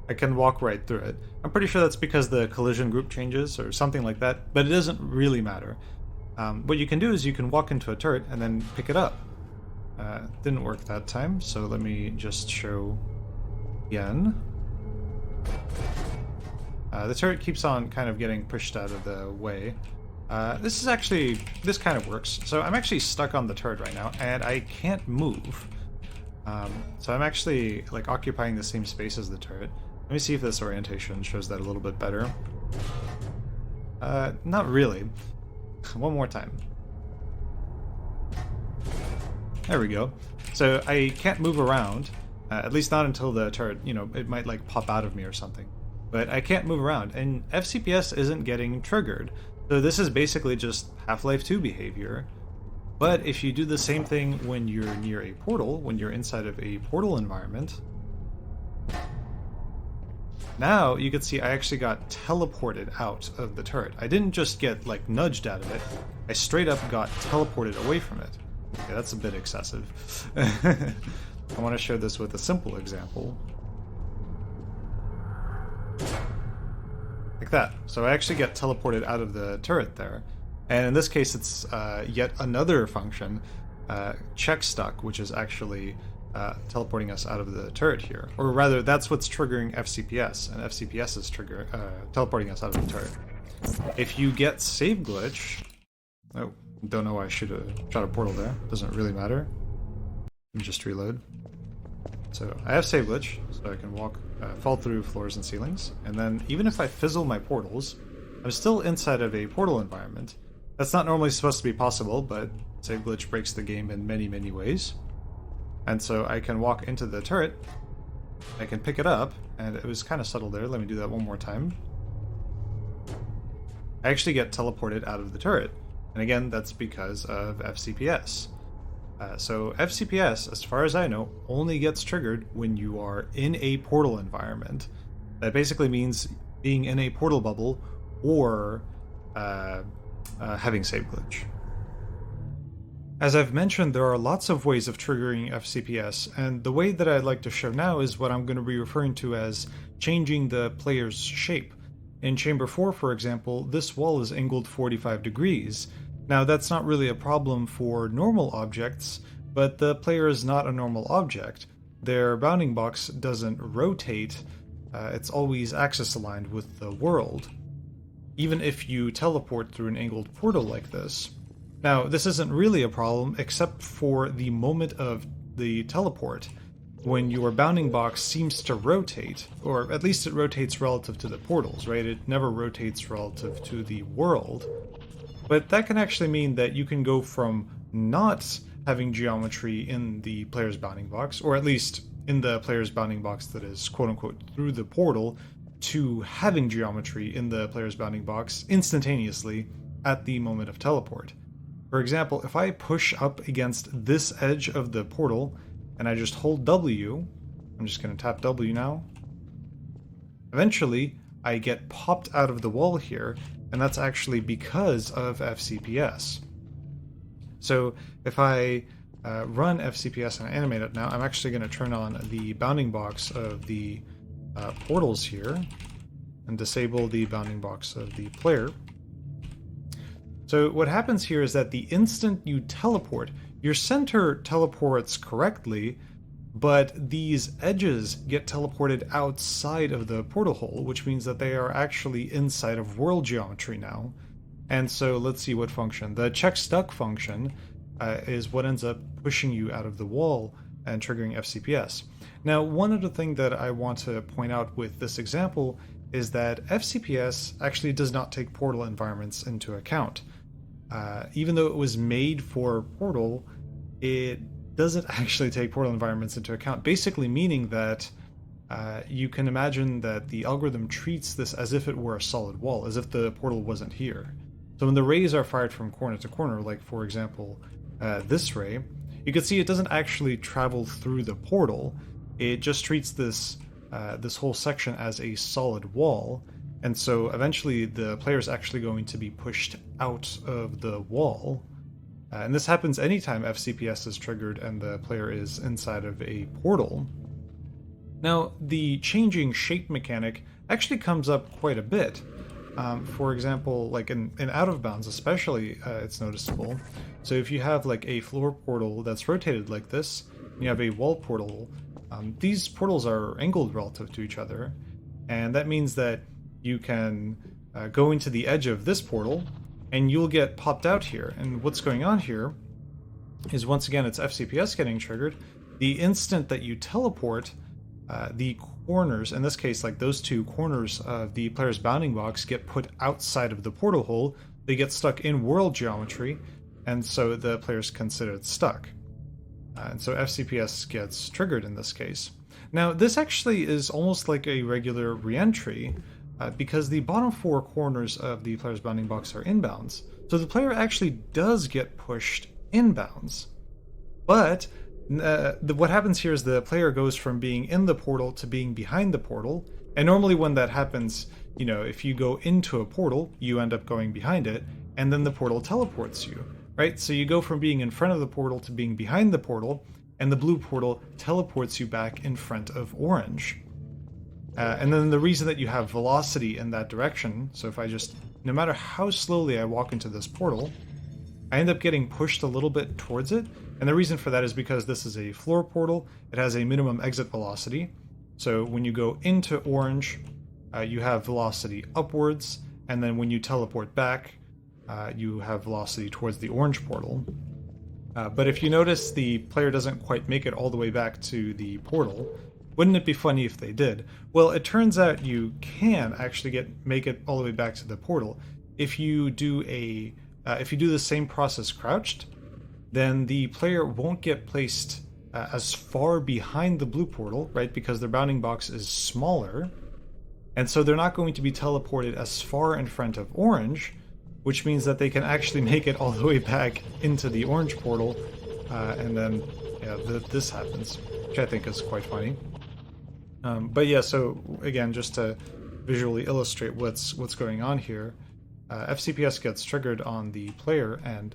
I can walk right through it. I'm pretty sure that's because the collision group changes or something like that, but it doesn't really matter. What you can do is you can walk into a turret and then pick it up. Didn't work that time, so let me just show again. The turret keeps on kind of getting pushed out of the way. This kind of works. So I'm actually stuck on the turret right now, and I can't move. So I'm actually like occupying the same space as the turret. Let me see if this orientation shows that a little bit better. Not really. One more time. There we go. So I can't move around, at least not until the turret, it might like pop out of me or something. But I can't move around, and FCPS isn't getting triggered. So this is basically just Half-Life 2 behavior. But if you do the same thing when you're near a portal, when you're inside of a portal environment, Now you can see I actually got teleported out of the turret. I didn't just get like nudged out of it, I straight up got teleported away from it. Okay, that's a bit excessive. I want to show this with a simple example. Like that. So I actually get teleported out of the turret there. And in this case it's yet another function, check stuck, which is actually teleporting us out of the turret here. Or rather, that's what's triggering FCPS, and FCPS is teleporting us out of the turret. If you get save glitch... Oh, don't know why I should have shot a portal there. Doesn't really matter. Let me just reload. So I have save glitch, so I can walk, fall through floors and ceilings. And then even if I fizzle my portals, I'm still inside of a portal environment. That's not normally supposed to be possible, but save glitch breaks the game in many, many ways. And so I can walk into the turret, I can pick it up, and it was kind of subtle there. Let me do that one more time. I actually get teleported out of the turret. And again, that's because of FCPS. So FCPS, as far as I know, only gets triggered when you are in a portal environment. That basically means being in a portal bubble or having save glitch. As I've mentioned, there are lots of ways of triggering FCPS, and the way that I'd like to show now is what I'm going to be referring to as changing the player's shape. In Chamber 4, for example, this wall is angled 45 degrees. Now that's not really a problem for normal objects, but the player is not a normal object. Their bounding box doesn't rotate, it's always axis aligned with the world. Even if you teleport through an angled portal like this. Now, this isn't really a problem except for the moment of the teleport, when your bounding box seems to rotate, or at least it rotates relative to the portals, right? It never rotates relative to the world. But that can actually mean that you can go from not having geometry in the player's bounding box, or at least in the player's bounding box that is quote-unquote through the portal, to having geometry in the player's bounding box instantaneously at the moment of teleport. For example, if I push up against this edge of the portal and I just hold W, I'm just going to tap W now, eventually I get popped out of the wall here, and that's actually because of FCPS. So if I run FCPS and animate it now, I'm actually going to turn on the bounding box of the portals here and disable the bounding box of the player. So what happens here is that the instant you teleport, your center teleports correctly, but these edges get teleported outside of the portal hole, which means that they are actually inside of world geometry now. And so let's see what function. The check stuck function is what ends up pushing you out of the wall and triggering FCPS. Now, one other thing that I want to point out with this example is that FCPS actually does not take portal environments into account. Even though it was made for portal, it doesn't actually take portal environments into account, basically meaning that you can imagine that the algorithm treats this as if it were a solid wall, as if the portal wasn't here. So when the rays are fired from corner to corner, like for example this ray, you can see it doesn't actually travel through the portal. It just treats this this whole section as a solid wall, and so eventually the player is actually going to be pushed out of the wall. And this happens anytime FCPS is triggered and the player is inside of a portal. Now, the changing shape mechanic actually comes up quite a bit. For example, like in out of bounds especially, it's noticeable. So if you have like a floor portal that's rotated like this, and you have a wall portal, these portals are angled relative to each other, and that means that you can go into the edge of this portal, and you'll get popped out here. And what's going on here is, once again, it's FCPS getting triggered. The instant that you teleport, the corners, in this case, like those two corners of the player's bounding box, get put outside of the portal hole. They get stuck in world geometry, and so the player's considered stuck. And so FCPS gets triggered in this case. Now, this actually is almost like a regular reentry, because the bottom four corners of the player's bounding box are inbounds. So the player actually does get pushed inbounds. But what happens here is the player goes from being in the portal to being behind the portal, And normally when that happens, you know, if you go into a portal, you end up going behind it, and then the portal teleports you, right? So you go from being in front of the portal to being behind the portal, and the blue portal teleports you back in front of orange. And then the reason that you have velocity in that direction, so if I just, no matter how slowly I walk into this portal, I end up getting pushed a little bit towards it. And the reason for that is because this is a floor portal. It has a minimum exit velocity. So when you go into orange, you have velocity upwards. And then when you teleport back, you have velocity towards the orange portal. But if you notice the player doesn't quite make it all the way back to the portal, wouldn't it be funny if they did? Well, it turns out you can actually make it all the way back to the portal. If you do the same process crouched, then the player won't get placed as far behind the blue portal, right? Because their bounding box is smaller, and so they're not going to be teleported as far in front of orange, which means that they can actually make it all the way back into the orange portal, and then this happens, which I think is quite funny. But yeah, so again, just to visually illustrate what's going on here, FCPS gets triggered on the player, and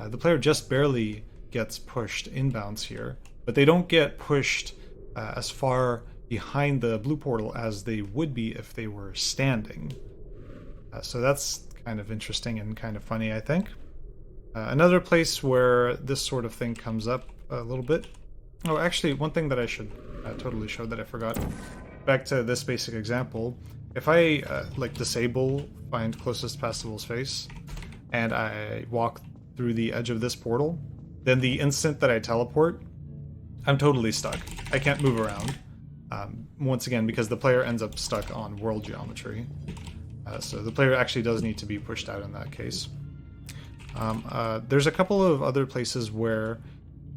the player just barely gets pushed inbounds here, but they don't get pushed as far behind the blue portal as they would be if they were standing. So that's kind of interesting and kind of funny, I think. Another place where this sort of thing comes up a little bit. Oh, actually, one thing that I should totally show that I forgot. Back to this basic example. If I disable FindClosestPassableSpace and I walk through the edge of this portal, then the instant that I teleport, I'm totally stuck. I can't move around. Once again, because the player ends up stuck on world geometry. So the player actually does need to be pushed out in that case. There's a couple of other places where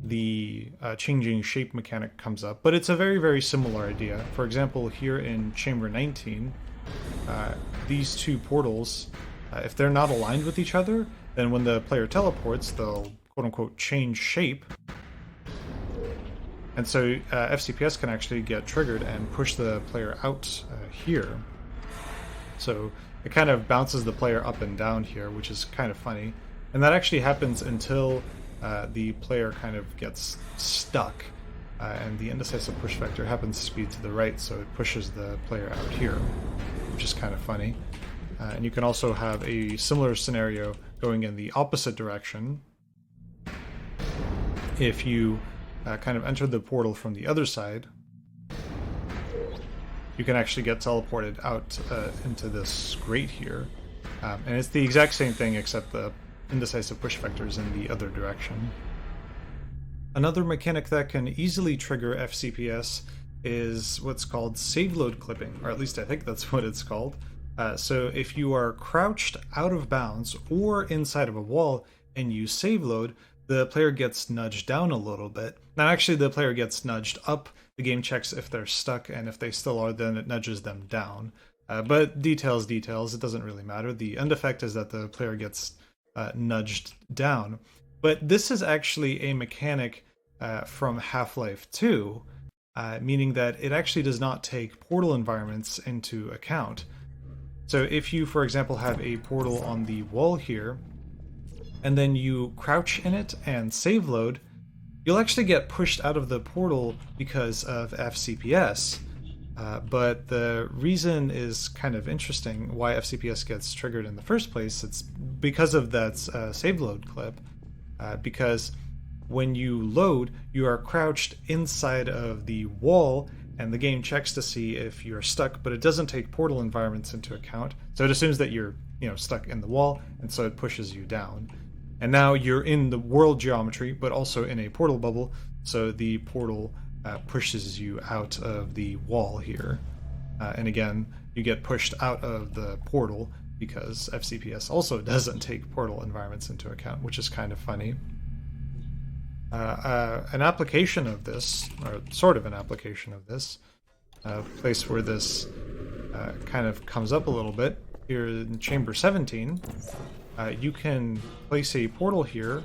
the changing shape mechanic comes up, but it's a very, very similar idea. For example, here in Chamber 19, these two portals, if they're not aligned with each other, then when the player teleports, they'll quote-unquote change shape. And so FCPS can actually get triggered and push the player out here. So it kind of bounces the player up and down here, which is kind of funny. And that actually happens until the player kind of gets stuck, and the indecisive push vector happens to be to the right, so it pushes the player out here, which is kind of funny. And you can also have a similar scenario going in the opposite direction. If you kind of enter the portal from the other side, you can actually get teleported out into this grate here. And it's the exact same thing, except the indecisive push vectors in the other direction. Another mechanic that can easily trigger FCPS is what's called saveload clipping, or at least I think that's what it's called. So if you are crouched out of bounds or inside of a wall and you saveload, the player gets nudged down a little bit. Now actually the player gets nudged up, the game checks if they're stuck, and if they still are, then it nudges them down. But details, it doesn't really matter. The end effect is that the player gets nudged down. But this is actually a mechanic from Half-Life 2, meaning that it actually does not take portal environments into account. So if you, for example, have a portal on the wall here, and then you crouch in it and save load, you'll actually get pushed out of the portal because of FCPS. But the reason is kind of interesting why FCPS gets triggered in the first place. It's because of that save load clip. Because when you load, you are crouched inside of the wall, and the game checks to see if you're stuck, but it doesn't take portal environments into account. So it assumes that you're stuck in the wall, and so it pushes you down. And now you're in the world geometry, but also in a portal bubble, so the portal pushes you out of the wall here. And again, you get pushed out of the portal because FCPS also doesn't take portal environments into account, which is kind of funny. An application of this, or sort of an application of this, place where this kind of comes up a little bit, here in Chamber 17, you can place a portal here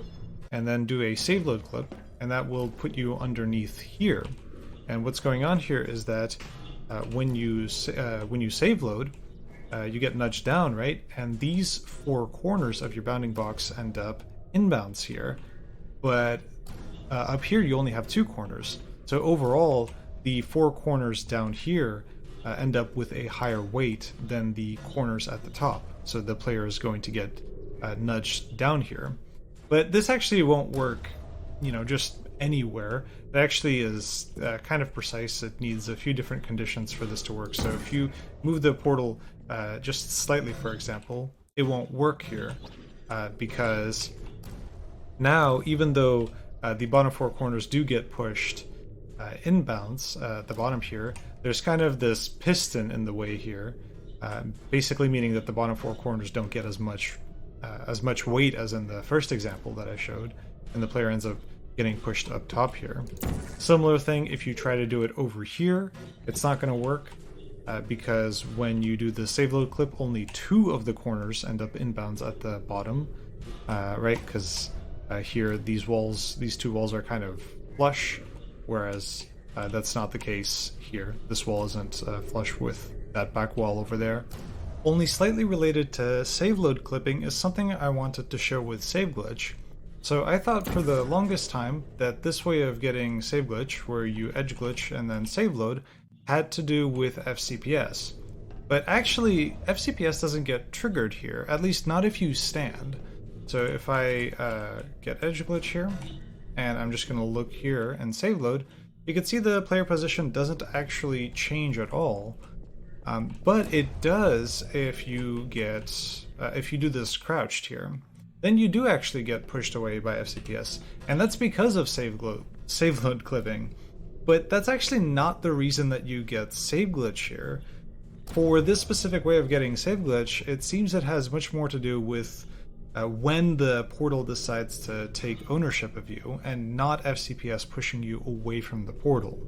and then do a save load clip, and that will put you underneath here. And what's going on here is that when you save load, you get nudged down, right? And these four corners of your bounding box end up inbounds here, but up here you only have two corners. So overall, the four corners down here end up with a higher weight than the corners at the top. So the player is going to get nudged down here. But this actually won't work, just anywhere. It actually is kind of precise. It needs a few different conditions for this to work. So if you move the portal just slightly, for example, it won't work here because now, even though the bottom four corners do get pushed inbounds at the bottom here, there's kind of this piston in the way here, basically meaning that the bottom four corners don't get as much weight as in the first example that I showed, and the player ends up getting pushed up top here. Similar thing if you try to do it over here, it's not going to work because when you do the save load clip, only two of the corners end up inbounds at the bottom, right? Because here these two walls are kind of flush, whereas that's not the case here. This wall isn't flush with that back wall over there. Only slightly related to save load clipping is something I wanted to show with save glitch. So I thought for the longest time that this way of getting save glitch, where you edge glitch and then save load, had to do with FCPS. But actually, FCPS doesn't get triggered here, at least not if you stand. So if I get edge glitch here, and I'm just going to look here and save load, you can see the player position doesn't actually change at all. But it does if you do this crouched here. Then you do actually get pushed away by FCPS, and that's because of save load clipping. But that's actually not the reason that you get save glitch here. For this specific way of getting save glitch, it seems it has much more to do with when the portal decides to take ownership of you, and not FCPS pushing you away from the portal.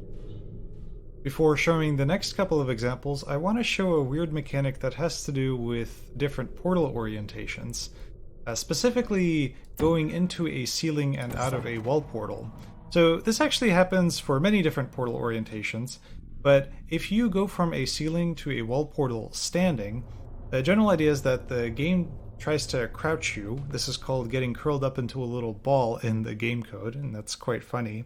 Before showing the next couple of examples, I want to show a weird mechanic that has to do with different portal orientations, specifically going into a ceiling and out of a wall portal. So this actually happens for many different portal orientations, but if you go from a ceiling to a wall portal standing, the general idea is that the game tries to crouch you. This is called getting curled up into a little ball in the game code, and that's quite funny.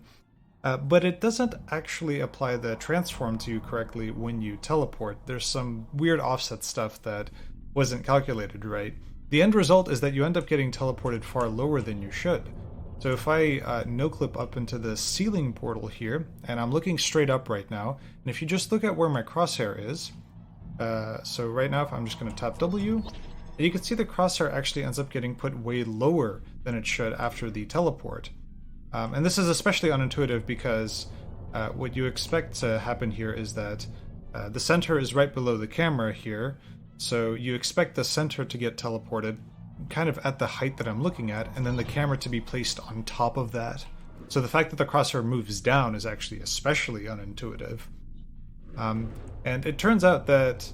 But it doesn't actually apply the transform to you correctly when you teleport. There's some weird offset stuff that wasn't calculated right. The end result is that you end up getting teleported far lower than you should. So if I no-clip up into the ceiling portal here, and I'm looking straight up right now, and if you just look at where my crosshair is, so right now if I'm just going to tap W, you can see the crosshair actually ends up getting put way lower than it should after the teleport. And this is especially unintuitive because what you expect to happen here is that the center is right below the camera here, so you expect the center to get teleported kind of at the height that I'm looking at, and then the camera to be placed on top of that. So the fact that the crosshair moves down is actually especially unintuitive. And it turns out that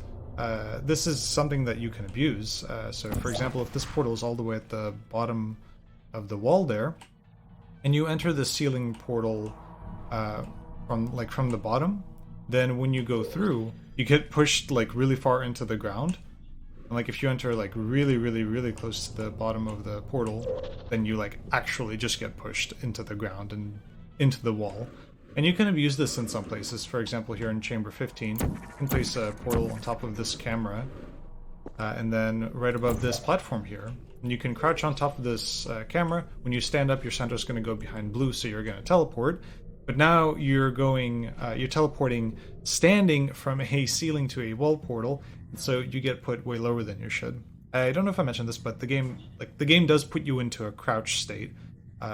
this is something that you can abuse. So for example, if this portal is all the way at the bottom of the wall there, and you enter the ceiling portal from the bottom, then when you go through, you get pushed like really far into the ground. And like if you enter like really, really, really close to the bottom of the portal, then you like actually just get pushed into the ground and into the wall. And you can abuse this in some places. For example, here in Chamber 15, you can place a portal on top of this camera, and then right above this platform here. And you can crouch on top of this camera. When you stand up, your center is going to go behind blue, so you're going to teleport. But now you're teleporting standing from a ceiling to a wall portal, so you get put way lower than you should. I don't know if I mentioned this, but the game does put you into a crouch state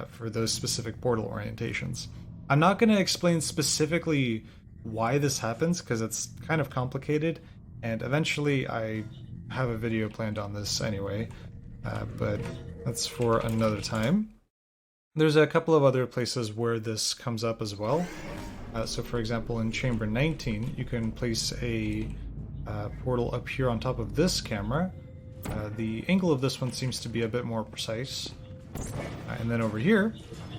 for those specific portal orientations. I'm not going to explain specifically why this happens because it's kind of complicated, and eventually I have a video planned on this anyway, but that's for another time. There's a couple of other places where this comes up as well. So for example, in Chamber 19, you can place a portal up here on top of this camera. The angle of this one seems to be a bit more precise. And then over here,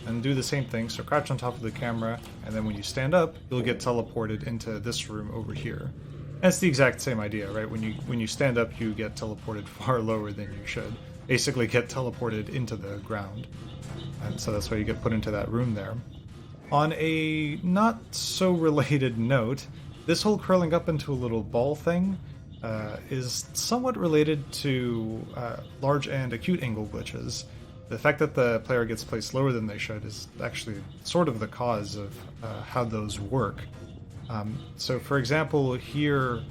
and do the same thing. So crouch on top of the camera, and then when you stand up, you'll get teleported into this room over here. And it's the exact same idea, right? When you stand up, you get teleported far lower than you should. Basically get teleported into the ground. And so that's why you get put into that room there. On a not so related note, this whole curling up into a little ball thing is somewhat related to large and acute angle glitches. The fact that the player gets placed lower than they should is actually sort of the cause of how those work. So for example, here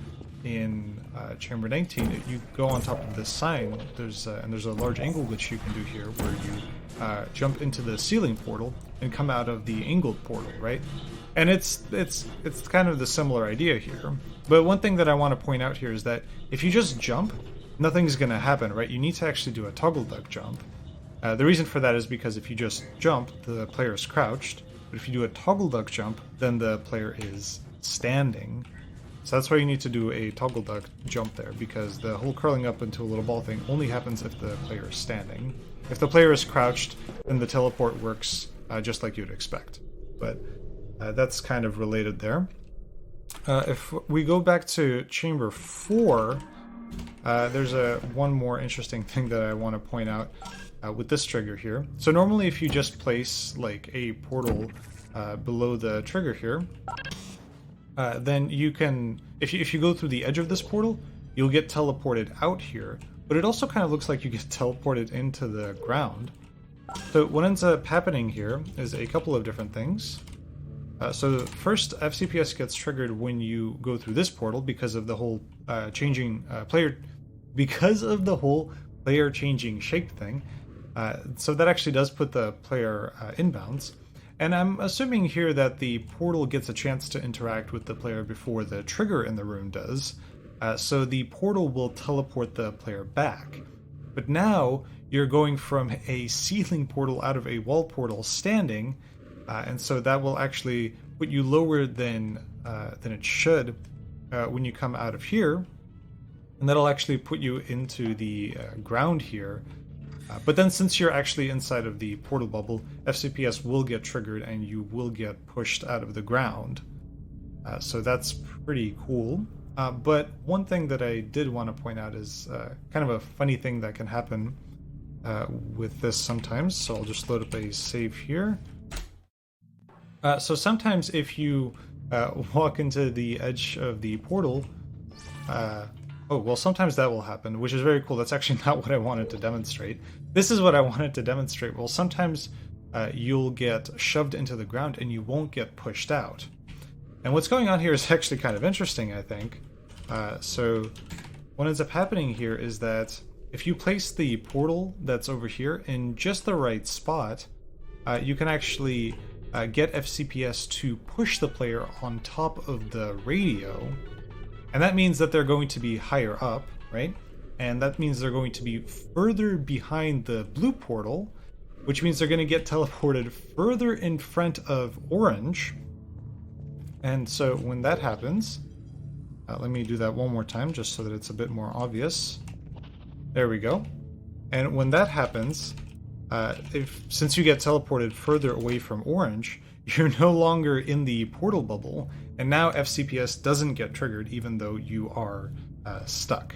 in Chamber 19, if you go on top of this sign, there's a large angle glitch you can do here where you jump into the ceiling portal and come out of the angled portal, right? And it's kind of the similar idea here. But one thing that I want to point out here is that if you just jump, nothing's going to happen, right? You need to actually do a toggle duck jump. The reason for that is because if you just jump, the player is crouched. But if you do a toggle duck jump, then the player is standing. So that's why you need to do a toggle duck jump there, because the whole curling up into a little ball thing only happens if the player is standing. If the player is crouched, then the teleport works just like you'd expect. But that's kind of related there. If we go back to Chamber 4, there's one more interesting thing that I want to point out with this trigger here. So normally if you just place like a portal below the trigger here, then you can, if you go through the edge of this portal, you'll get teleported out here, but it also kind of looks like you get teleported into the ground. So what ends up happening here is a couple of different things. So first, FCPS gets triggered when you go through this portal because of the whole player changing shape thing. So that actually does put the player inbounds. And I'm assuming here that the portal gets a chance to interact with the player before the trigger in the room does. So the portal will teleport the player back. But now you're going from a ceiling portal out of a wall portal standing, and so that will actually put you lower than it should when you come out of here. And that'll actually put you into the ground here. But then since you're actually inside of the portal bubble, FCPS will get triggered and you will get pushed out of the ground. So that's pretty cool. But one thing that I did want to point out is kind of a funny thing that can happen with this sometimes. So I'll just load up a save here. So sometimes if you walk into the edge of the portal, sometimes that will happen, which is very cool. That's actually not what I wanted to demonstrate. This is what I wanted to demonstrate. Well, sometimes you'll get shoved into the ground and you won't get pushed out. And what's going on here is actually kind of interesting, I think. So what ends up happening here is that if you place the portal that's over here in just the right spot, you can actually get FCPS to push the player on top of the radio. And that means that they're going to be higher up, right? And that means they're going to be further behind the blue portal, which means they're going to get teleported further in front of orange. And so when that happens, let me do that one more time just so that it's a bit more obvious. There we go. And when that happens, since you get teleported further away from orange, you're no longer in the portal bubble, and now FCPS doesn't get triggered even though you are stuck.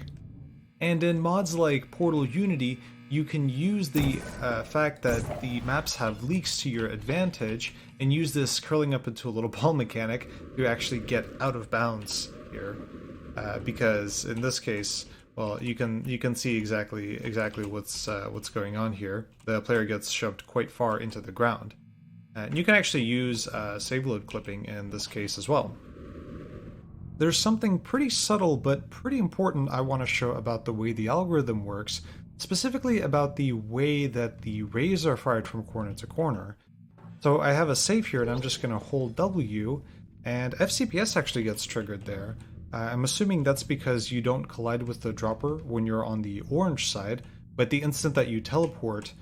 And in mods like Portal Unity, you can use the fact that the maps have leaks to your advantage and use this curling up into a little ball mechanic to actually get out of bounds here. Because in this case, well, you can see exactly what's going on here. The player gets shoved quite far into the ground. And you can actually use saveload clipping in this case as well. There's something pretty subtle but pretty important I want to show about the way the algorithm works, specifically about the way that the rays are fired from corner to corner. So I have a save here and I'm just going to hold W, and FCPS actually gets triggered there. I'm assuming that's because you don't collide with the dropper when you're on the orange side, but the instant that you teleport,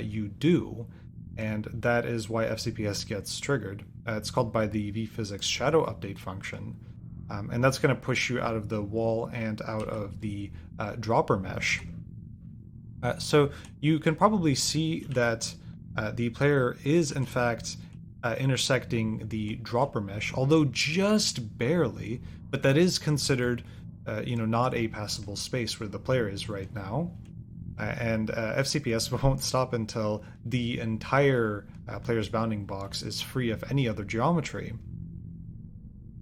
you do. And that is why FCPS gets triggered. It's called by the vPhysics shadow update function. And that's going to push you out of the wall and out of the dropper mesh. So you can probably see that the player is in fact intersecting the dropper mesh, although just barely, but that is considered not a passable space where the player is right now. And FCPS won't stop until the entire player's bounding box is free of any other geometry.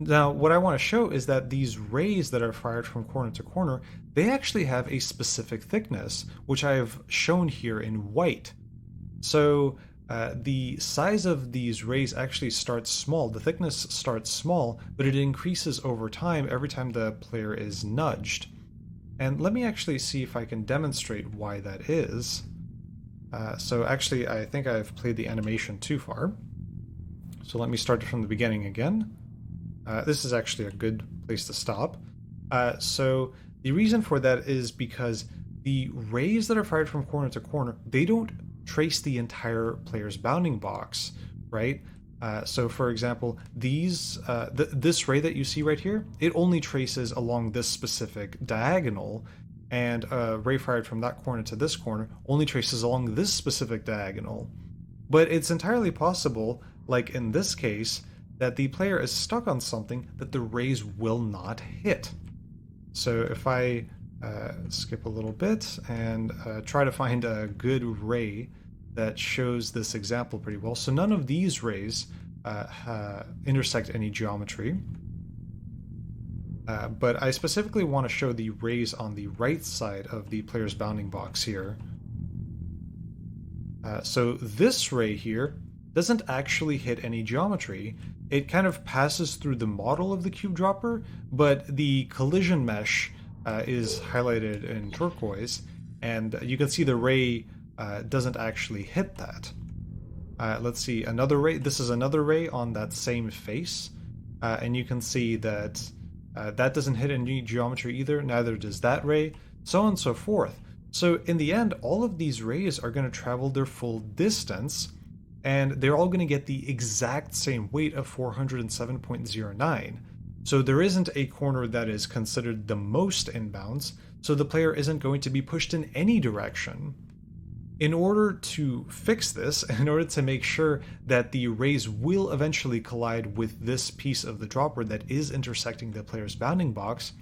Now, what I want to show is that these rays that are fired from corner to corner, they actually have a specific thickness, which I have shown here in white. So the size of these rays actually starts small. The thickness starts small, but it increases over time every time the player is nudged. And let me actually see if I can demonstrate why that is. So actually, I think I've played the animation too far. So let me start from the beginning again. This is actually a good place to stop. So the reason for that is because the rays that are fired from corner to corner, they don't trace the entire player's bounding box, right? So for example, this ray that you see right here, it only traces along this specific diagonal, and a ray fired from that corner to this corner only traces along this specific diagonal. But it's entirely possible, like in this case, that the player is stuck on something that the rays will not hit. So if I skip a little bit and try to find a good ray that shows this example pretty well. So none of these rays intersect any geometry. But I specifically want to show the rays on the right side of the player's bounding box here. So this ray here doesn't actually hit any geometry. It kind of passes through the model of the cube dropper, but the collision mesh is highlighted in turquoise, and you can see the ray doesn't actually hit that. Let's see, another ray. This is another ray on that same face, and you can see that that doesn't hit any geometry either, neither does that ray, so on and so forth. So in the end, all of these rays are going to travel their full distance, and they're all going to get the exact same weight of 407.09. So there isn't a corner that is considered the most inbounds, so the player isn't going to be pushed in any direction. In order to fix this, in order to make sure that the rays will eventually collide with this piece of the dropper that is intersecting the player's bounding box,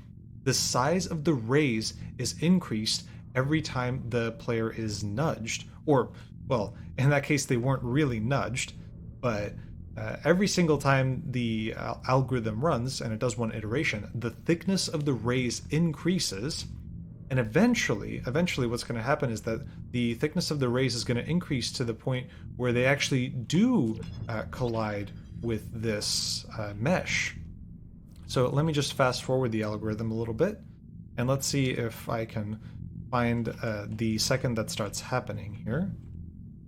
the size of the rays is increased every time the player is nudged. Or, well, in that case they weren't really nudged, but every single time the algorithm runs, and it does one iteration, the thickness of the rays increases. And eventually what's going to happen is that the thickness of the rays is going to increase to the point where they actually do collide with this mesh. So let me just fast forward the algorithm a little bit, and let's see if I can find the second that starts happening here.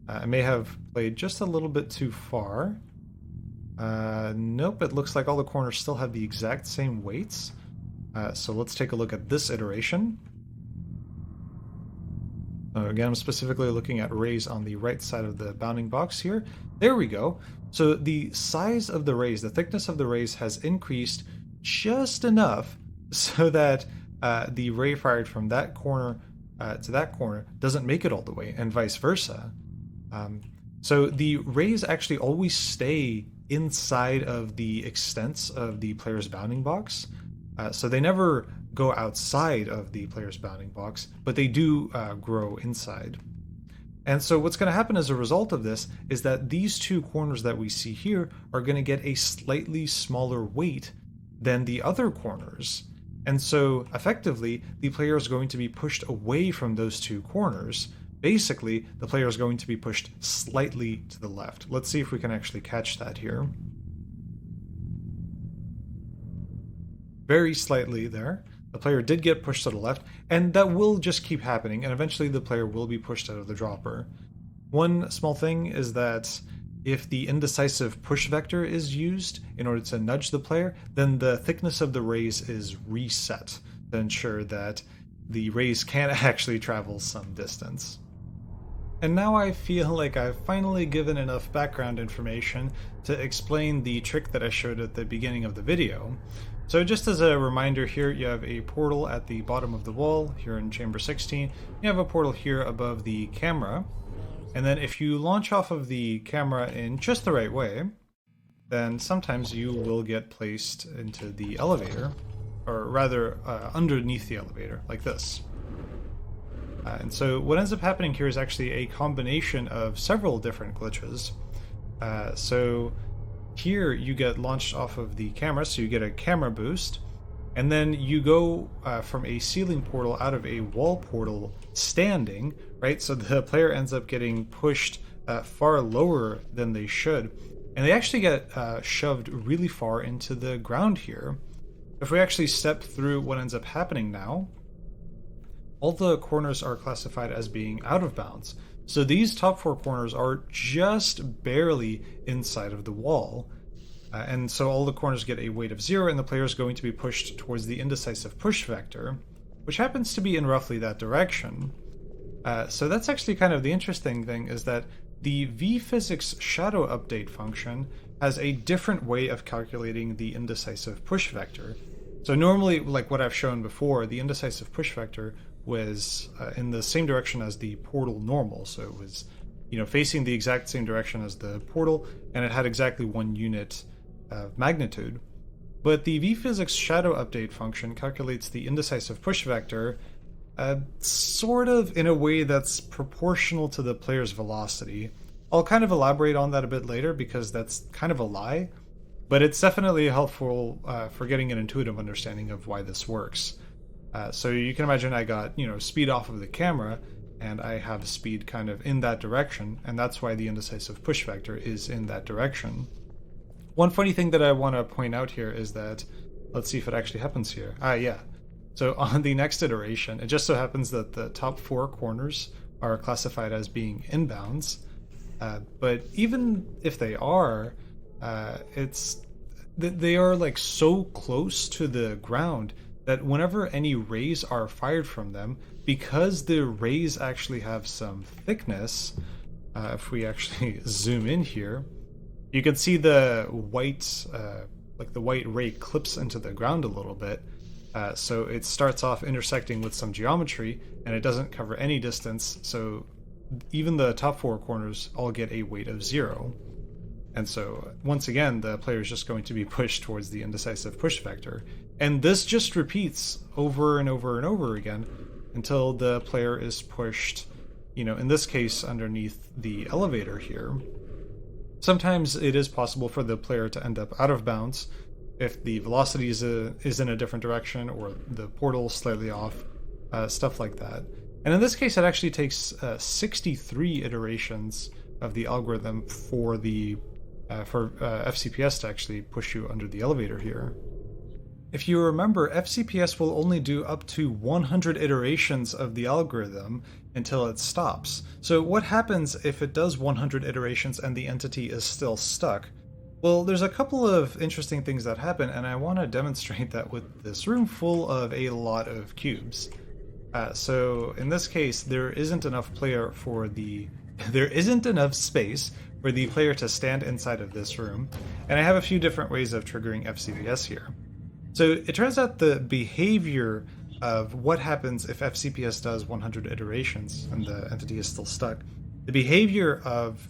I may have played just a little bit too far. Nope, it looks like all the corners still have the exact same weights. So let's take a look at this iteration. Again, I'm specifically looking at rays on the right side of the bounding box here. There we go. So the size of the rays, the thickness of the rays has increased just enough so that the ray fired from that corner to that corner doesn't make it all the way, and vice versa. So the rays actually always stay inside of the extents of the player's bounding box. So they never go outside of the player's bounding box, but they do grow inside. And so what's going to happen as a result of this is that these two corners that we see here are going to get a slightly smaller weight than the other corners. And so effectively, the player is going to be pushed away from those two corners. Basically, the player is going to be pushed slightly to the left. Let's see if we can actually catch that here. Very slightly there. The player did get pushed to the left, and that will just keep happening, and eventually the player will be pushed out of the dropper. One small thing is that if the indecisive push vector is used in order to nudge the player, then the thickness of the rays is reset to ensure that the rays can actually travel some distance. And now I feel like I've finally given enough background information to explain the trick that I showed at the beginning of the video. So just as a reminder here, you have a portal at the bottom of the wall here in chamber 16. You have a portal here above the camera. And then if you launch off of the camera in just the right way, then sometimes you will get placed into the elevator, or rather underneath the elevator, like this. And so what ends up happening here is actually a combination of several different glitches. So here you get launched off of the camera, so you get a camera boost, and then you go from a ceiling portal out of a wall portal standing, right? So the player ends up getting pushed far lower than they should, and they actually get shoved really far into the ground here. If we actually step through what ends up happening now, all the corners are classified as being out of bounds. So these top 4 corners are just barely inside of the wall. And so all the corners get a weight of 0, and the player is going to be pushed towards the indecisive push vector, which happens to be in roughly that direction. So that's actually kind of the interesting thing, is that the vPhysics shadow update function has a different way of calculating the indecisive push vector. So normally, like what I've shown before, the indecisive push vector was in the same direction as the portal normal. So it was, facing the exact same direction as the portal, and it had exactly 1 unit of magnitude. But the vPhysics shadow update function calculates the indecisive push vector sort of in a way that's proportional to the player's velocity. I'll kind of elaborate on that a bit later, because that's kind of a lie, but it's definitely helpful for getting an intuitive understanding of why this works. So you can imagine I got, speed off of the camera, and I have speed kind of in that direction, and that's why the indecisive push vector is in that direction. One funny thing that I want to point out here is that, let's see if it actually happens here. Yeah. So on the next iteration, it just so happens that the top 4 corners are classified as being inbounds, but even if they are, they are like so close to the ground that whenever any rays are fired from them, because the rays actually have some thickness, if we actually zoom in here, you can see the white, the white ray clips into the ground a little bit. So it starts off intersecting with some geometry, and it doesn't cover any distance, so even the top 4 corners all get a weight of 0. And so, once again, the player is just going to be pushed towards the indecisive push vector. And this just repeats over and over and over again until the player is pushed, in this case, underneath the elevator here. Sometimes it is possible for the player to end up out of bounds if the velocity is in a different direction, or the portal slightly off, stuff like that. And in this case, it actually takes 63 iterations of the algorithm for FCPS to actually push you under the elevator here. If you remember, FCPS will only do up to 100 iterations of the algorithm until it stops. So what happens if it does 100 iterations and the entity is still stuck? Well, there's a couple of interesting things that happen, and I want to demonstrate that with this room full of a lot of cubes. So in this case, there isn't enough space for the player to stand inside of this room, and I have a few different ways of triggering FCPS here. So it turns out the behavior of what happens if FCPS does 100 iterations and the entity is still stuck, the behavior of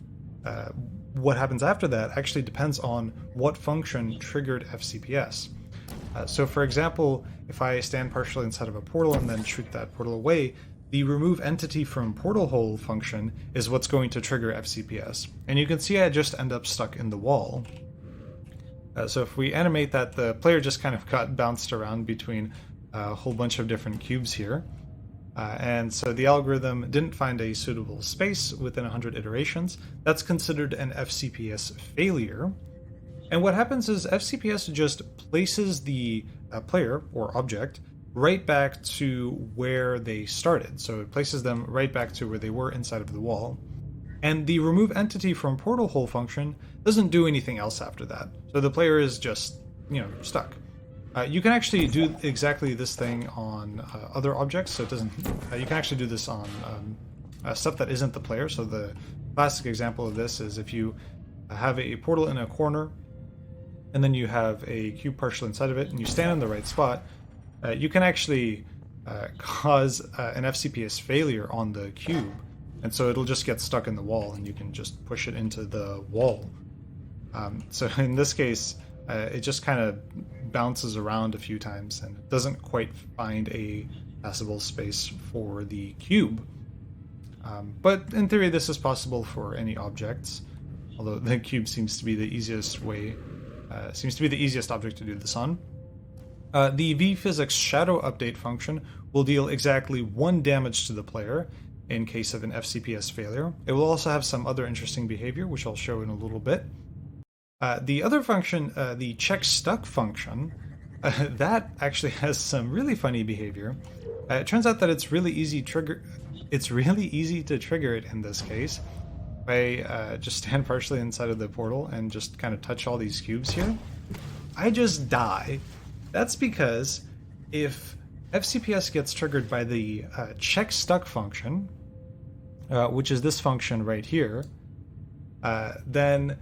what happens after that actually depends on what function triggered FCPS. So for example, if I stand partially inside of a portal and then shoot that portal away, the remove entity from portal hole function is what's going to trigger FCPS. And you can see I just end up stuck in the wall. So if we animate that, the player just kind of got bounced around between a whole bunch of different cubes here. And so the algorithm didn't find a suitable space within 100 iterations. That's considered an FCPS failure. And what happens is FCPS just places the player or object right back to where they started. So it places them right back to where they were inside of the wall. And the remove entity from portal hole function doesn't do anything else after that. So the player is just, stuck. You can actually do exactly this thing on other objects. So it doesn't. You can actually do this on stuff that isn't the player. So the classic example of this is if you have a portal in a corner, and then you have a cube partial inside of it, and you stand in the right spot, you can actually cause an FCPS failure on the cube and so it'll just get stuck in the wall, and you can just push it into the wall. So in this case, it just kind of bounces around a few times, and it doesn't quite find a passable space for the cube. But in theory, this is possible for any objects, although the cube seems to be the easiest way, seems to be the easiest object to do this on. The vPhysics shadow update function will deal exactly 1 damage to the player in case of an FCPS failure. It will also have some other interesting behavior, which I'll show in a little bit. The other function, the check stuck function, that actually has some really funny behavior. It turns out that it's really easy to trigger it in this case. I just stand partially inside of the portal and just kind of touch all these cubes here. I just die. That's because if FCPS gets triggered by the check stuck function, which is this function right here, then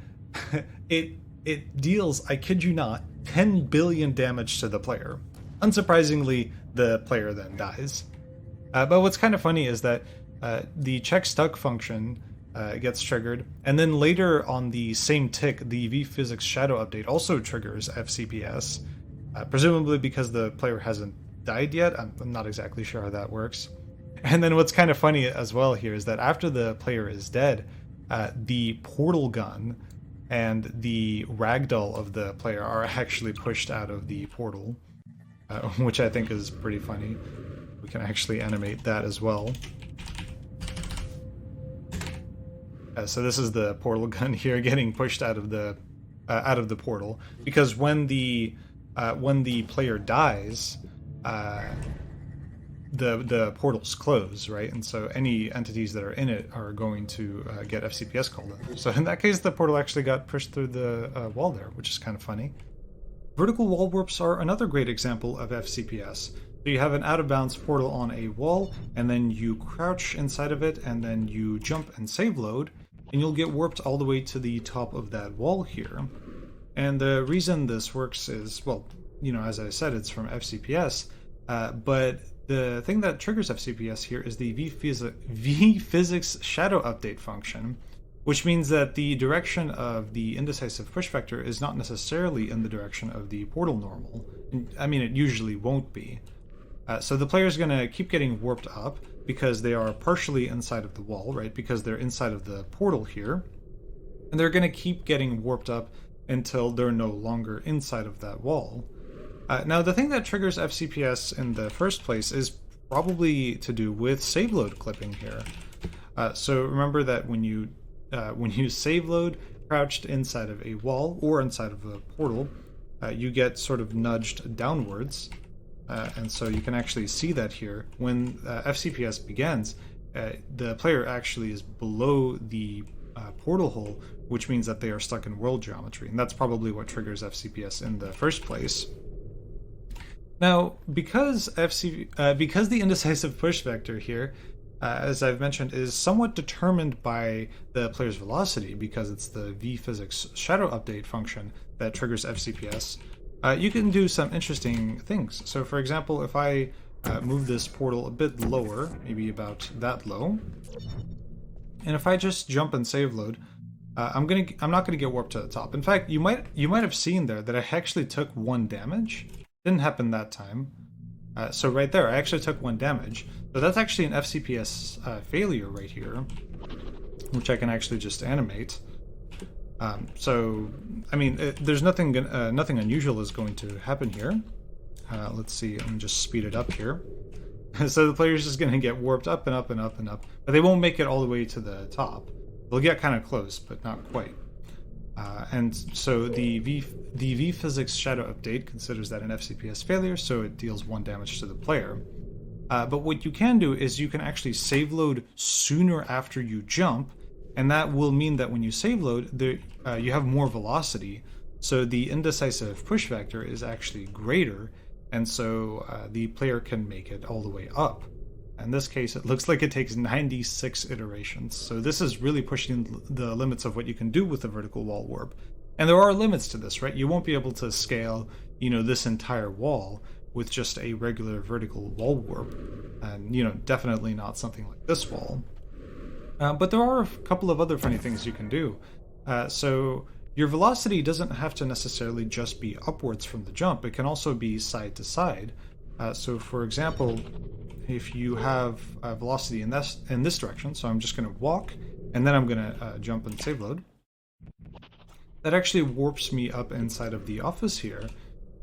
it deals, I kid you not, 10 billion damage to the player. Unsurprisingly, the player then dies. But what's kind of funny is that the check stuck function gets triggered, and then later on the same tick, the vPhysics shadow update also triggers FCPS, presumably because the player hasn't died yet. I'm not exactly sure how that works. And then what's kind of funny as well here is that after the player is dead, the portal gun and the ragdoll of the player are actually pushed out of the portal, which I think is pretty funny. We can actually animate that as well. So this is the portal gun here getting pushed out of the portal, because when the player dies, the portals close, right? And so any entities that are in it are going to get FCPS called in. So in that case, the portal actually got pushed through the wall there, which is kind of funny. Vertical wall warps are another great example of FCPS. So you have an out-of-bounds portal on a wall, and then you crouch inside of it, and then you jump and save load, and you'll get warped all the way to the top of that wall here. And the reason this works is, well, you know, as I said, it's from FCPS, but the thing that triggers FCPS here is the vPhysics shadow update function, which means that the direction of the indecisive push vector is not necessarily in the direction of the portal normal. I mean, it usually won't be. So the player is going to keep getting warped up because they are partially inside of the wall, right? Because they're inside of the portal here. And they're going to keep getting warped up until they're no longer inside of that wall. Now, the thing that triggers FCPS in the first place is probably to do with save load clipping here. So remember that when you save load crouched inside of a wall or inside of a portal, you get sort of nudged downwards. And so you can actually see that here. When FCPS begins, the player actually is below the portal hole, which means that they are stuck in world geometry. And that's probably what triggers FCPS in the first place. Now, because the indecisive push vector here, as I've mentioned, is somewhat determined by the player's velocity, because it's the vPhysics shadow update function that triggers FCPS, you can do some interesting things. So for example, if I move this portal a bit lower, maybe about that low, and if I just jump and save load, I'm not gonna get warped to the top. In fact, you might have seen there that I actually took 1 damage. Didn't happen that time. So right there, I actually took 1 damage. So that's actually an FCPS failure right here, which I can actually just animate. So, I mean, there's nothing unusual is going to happen here. Let's see, I'm just speed it up here. So the player's just going to get warped up and up and up and up, but they won't make it all the way to the top. They'll get kind of close, but not quite. And so the vPhysics shadow update considers that an FCPS failure, so it deals 1 damage to the player. But what you can do is you can actually save load sooner after you jump, and that will mean that when you save load, you have more velocity, so the indecisive push vector is actually greater, and so the player can make it all the way up. In this case, it looks like it takes 96 iterations, so this is really pushing the limits of what you can do with the vertical wall warp. And there are limits to this, right? You won't be able to scale, this entire wall with just a regular vertical wall warp, and definitely not something like this wall. But there are a couple of other funny things you can do. So your velocity doesn't have to necessarily just be upwards from the jump. It can also be side to side. So for example, if you have velocity in this direction, so I'm just going to walk, and then I'm going to jump and save load. That actually warps me up inside of the office here,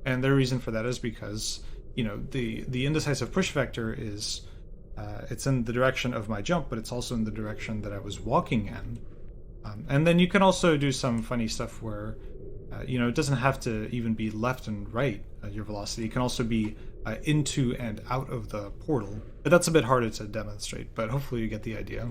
and the reason for that is because, you know, the indecisive push vector is it's in the direction of my jump, but it's also in the direction that I was walking in. And then you can also do some funny stuff where, you know, it doesn't have to even be left and right, your velocity. It can also be into and out of the portal. But that's a bit harder to demonstrate, but hopefully you get the idea.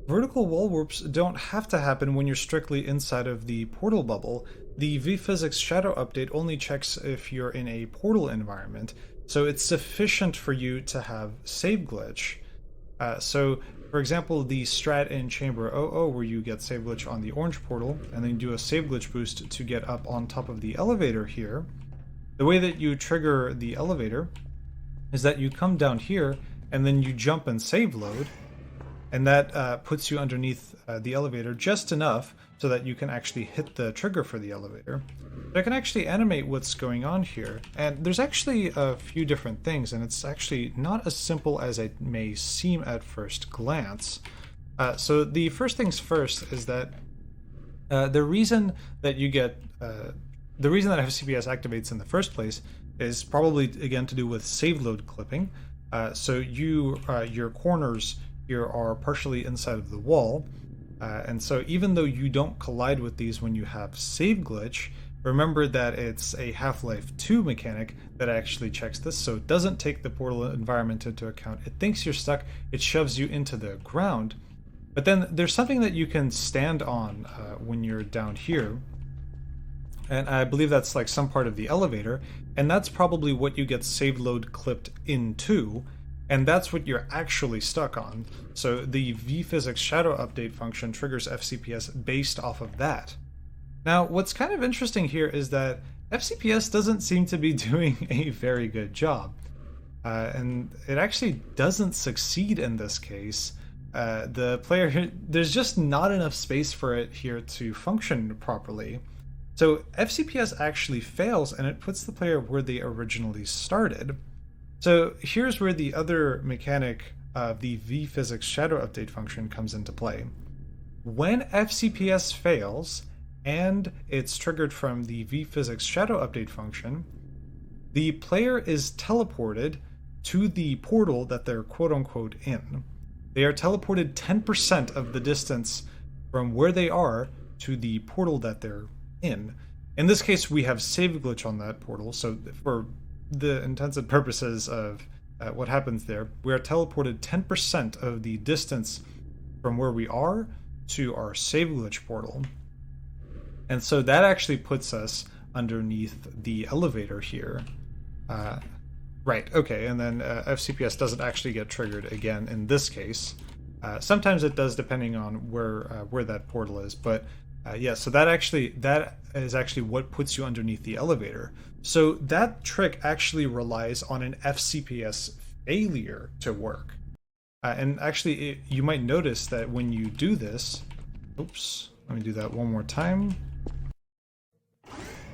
Vertical wall warps don't have to happen when you're strictly inside of the portal bubble. The vPhysics shadow update only checks if you're in a portal environment, so it's sufficient for you to have save glitch. So, for example, the strat in chamber 00, where you get save glitch on the orange portal, and then do a save glitch boost to get up on top of the elevator here. The way that you trigger the elevator is that you come down here, and then you jump and save load, and that puts you underneath the elevator just enough so that you can actually hit the trigger for the elevator. But I can actually animate what's going on here, and there's actually a few different things, and it's actually not as simple as it may seem at first glance. So the first things first is that the reason that you get the reason that FCPS activates in the first place is probably again to do with save load clipping. So your corners here are partially inside of the wall, and so even though you don't collide with these when you have save glitch, remember that it's a Half-Life 2 mechanic that actually checks this, so it doesn't take the portal environment into account. It thinks you're stuck, it shoves you into the ground, but then there's something that you can stand on when you're down here, and I believe that's like some part of the elevator, and that's probably what you get save load clipped into, and that's what you're actually stuck on. So the vPhysics shadow update function triggers FCPS based off of that. Now, what's kind of interesting here is that FCPS doesn't seem to be doing a very good job. And it actually doesn't succeed in this case. The player, there's just not enough space for it here to function properly. So FCPS actually fails, and it puts the player where they originally started. So here's where the other mechanic of the vPhysics shadow update function comes into play. When FCPS fails, and it's triggered from the vPhysics shadow update function, the player is teleported to the portal that they're quote-unquote in. They are teleported 10% of the distance from where they are to the portal that they're in. In this case, we have save glitch on that portal, so for the intents and purposes of what happens there, we are teleported 10% of the distance from where we are to our save glitch portal. And so that actually puts us underneath the elevator here. Right, okay, and then FCPS doesn't actually get triggered again in this case. Sometimes it does depending on where that portal is, but yeah, so that is actually what puts you underneath the elevator. So that trick actually relies on an FCPS failure to work. And actually, you might notice that when you do this, oops, let me do that one more time.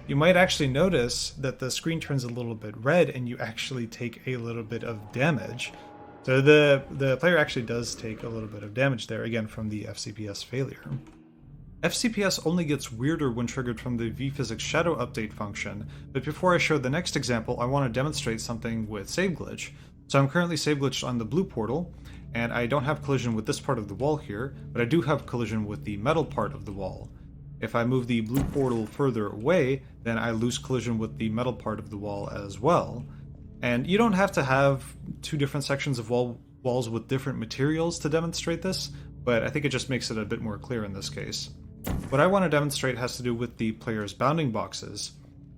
You might actually notice that the screen turns a little bit red and you actually take a little bit of damage. So the player actually does take a little bit of damage there, again, from the FCPS failure. FCPS only gets weirder when triggered from the vPhysics shadow update function, but before I show the next example, I want to demonstrate something with save glitch. So I'm currently save glitched on the blue portal, and I don't have collision with this part of the wall here, but I do have collision with the metal part of the wall. If I move the blue portal further away, then I lose collision with the metal part of the wall as well. And you don't have to have two different sections of walls with different materials to demonstrate this, but I think it just makes it a bit more clear in this case. What I want to demonstrate has to do with the player's bounding boxes.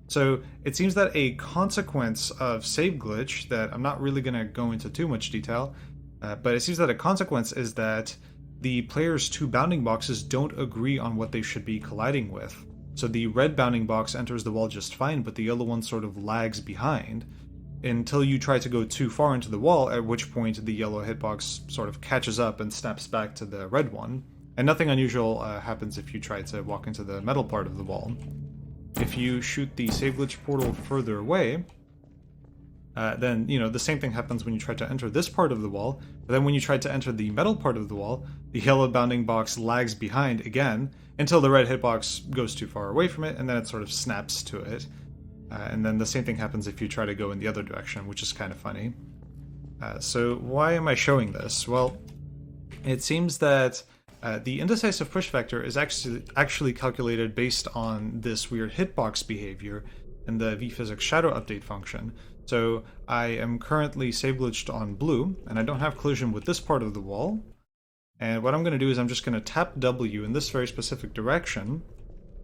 So it seems that a consequence of save glitch, that I'm not really going to go into too much detail, but it seems that a consequence is that the player's two bounding boxes don't agree on what they should be colliding with. So the red bounding box enters the wall just fine, but the yellow one sort of lags behind. until you try to go too far into the wall, at which point the yellow hitbox sort of catches up and snaps back to the red one. And nothing unusual happens if you try to walk into the metal part of the wall. If you shoot the save glitch portal further away, then, the same thing happens when you try to enter this part of the wall, but then when you try to enter the metal part of the wall, the yellow bounding box lags behind again until the red hitbox goes too far away from it, and then it sort of snaps to it. And then the same thing happens if you try to go in the other direction, which is kind of funny. So why am I showing this? Well, it seems that the indecisive push vector is actually calculated based on this weird hitbox behavior in the vPhysics shadow update function. So I am currently save glitched on blue, and I don't have collision with this part of the wall. And what I'm going to do is I'm just going to tap W in this very specific direction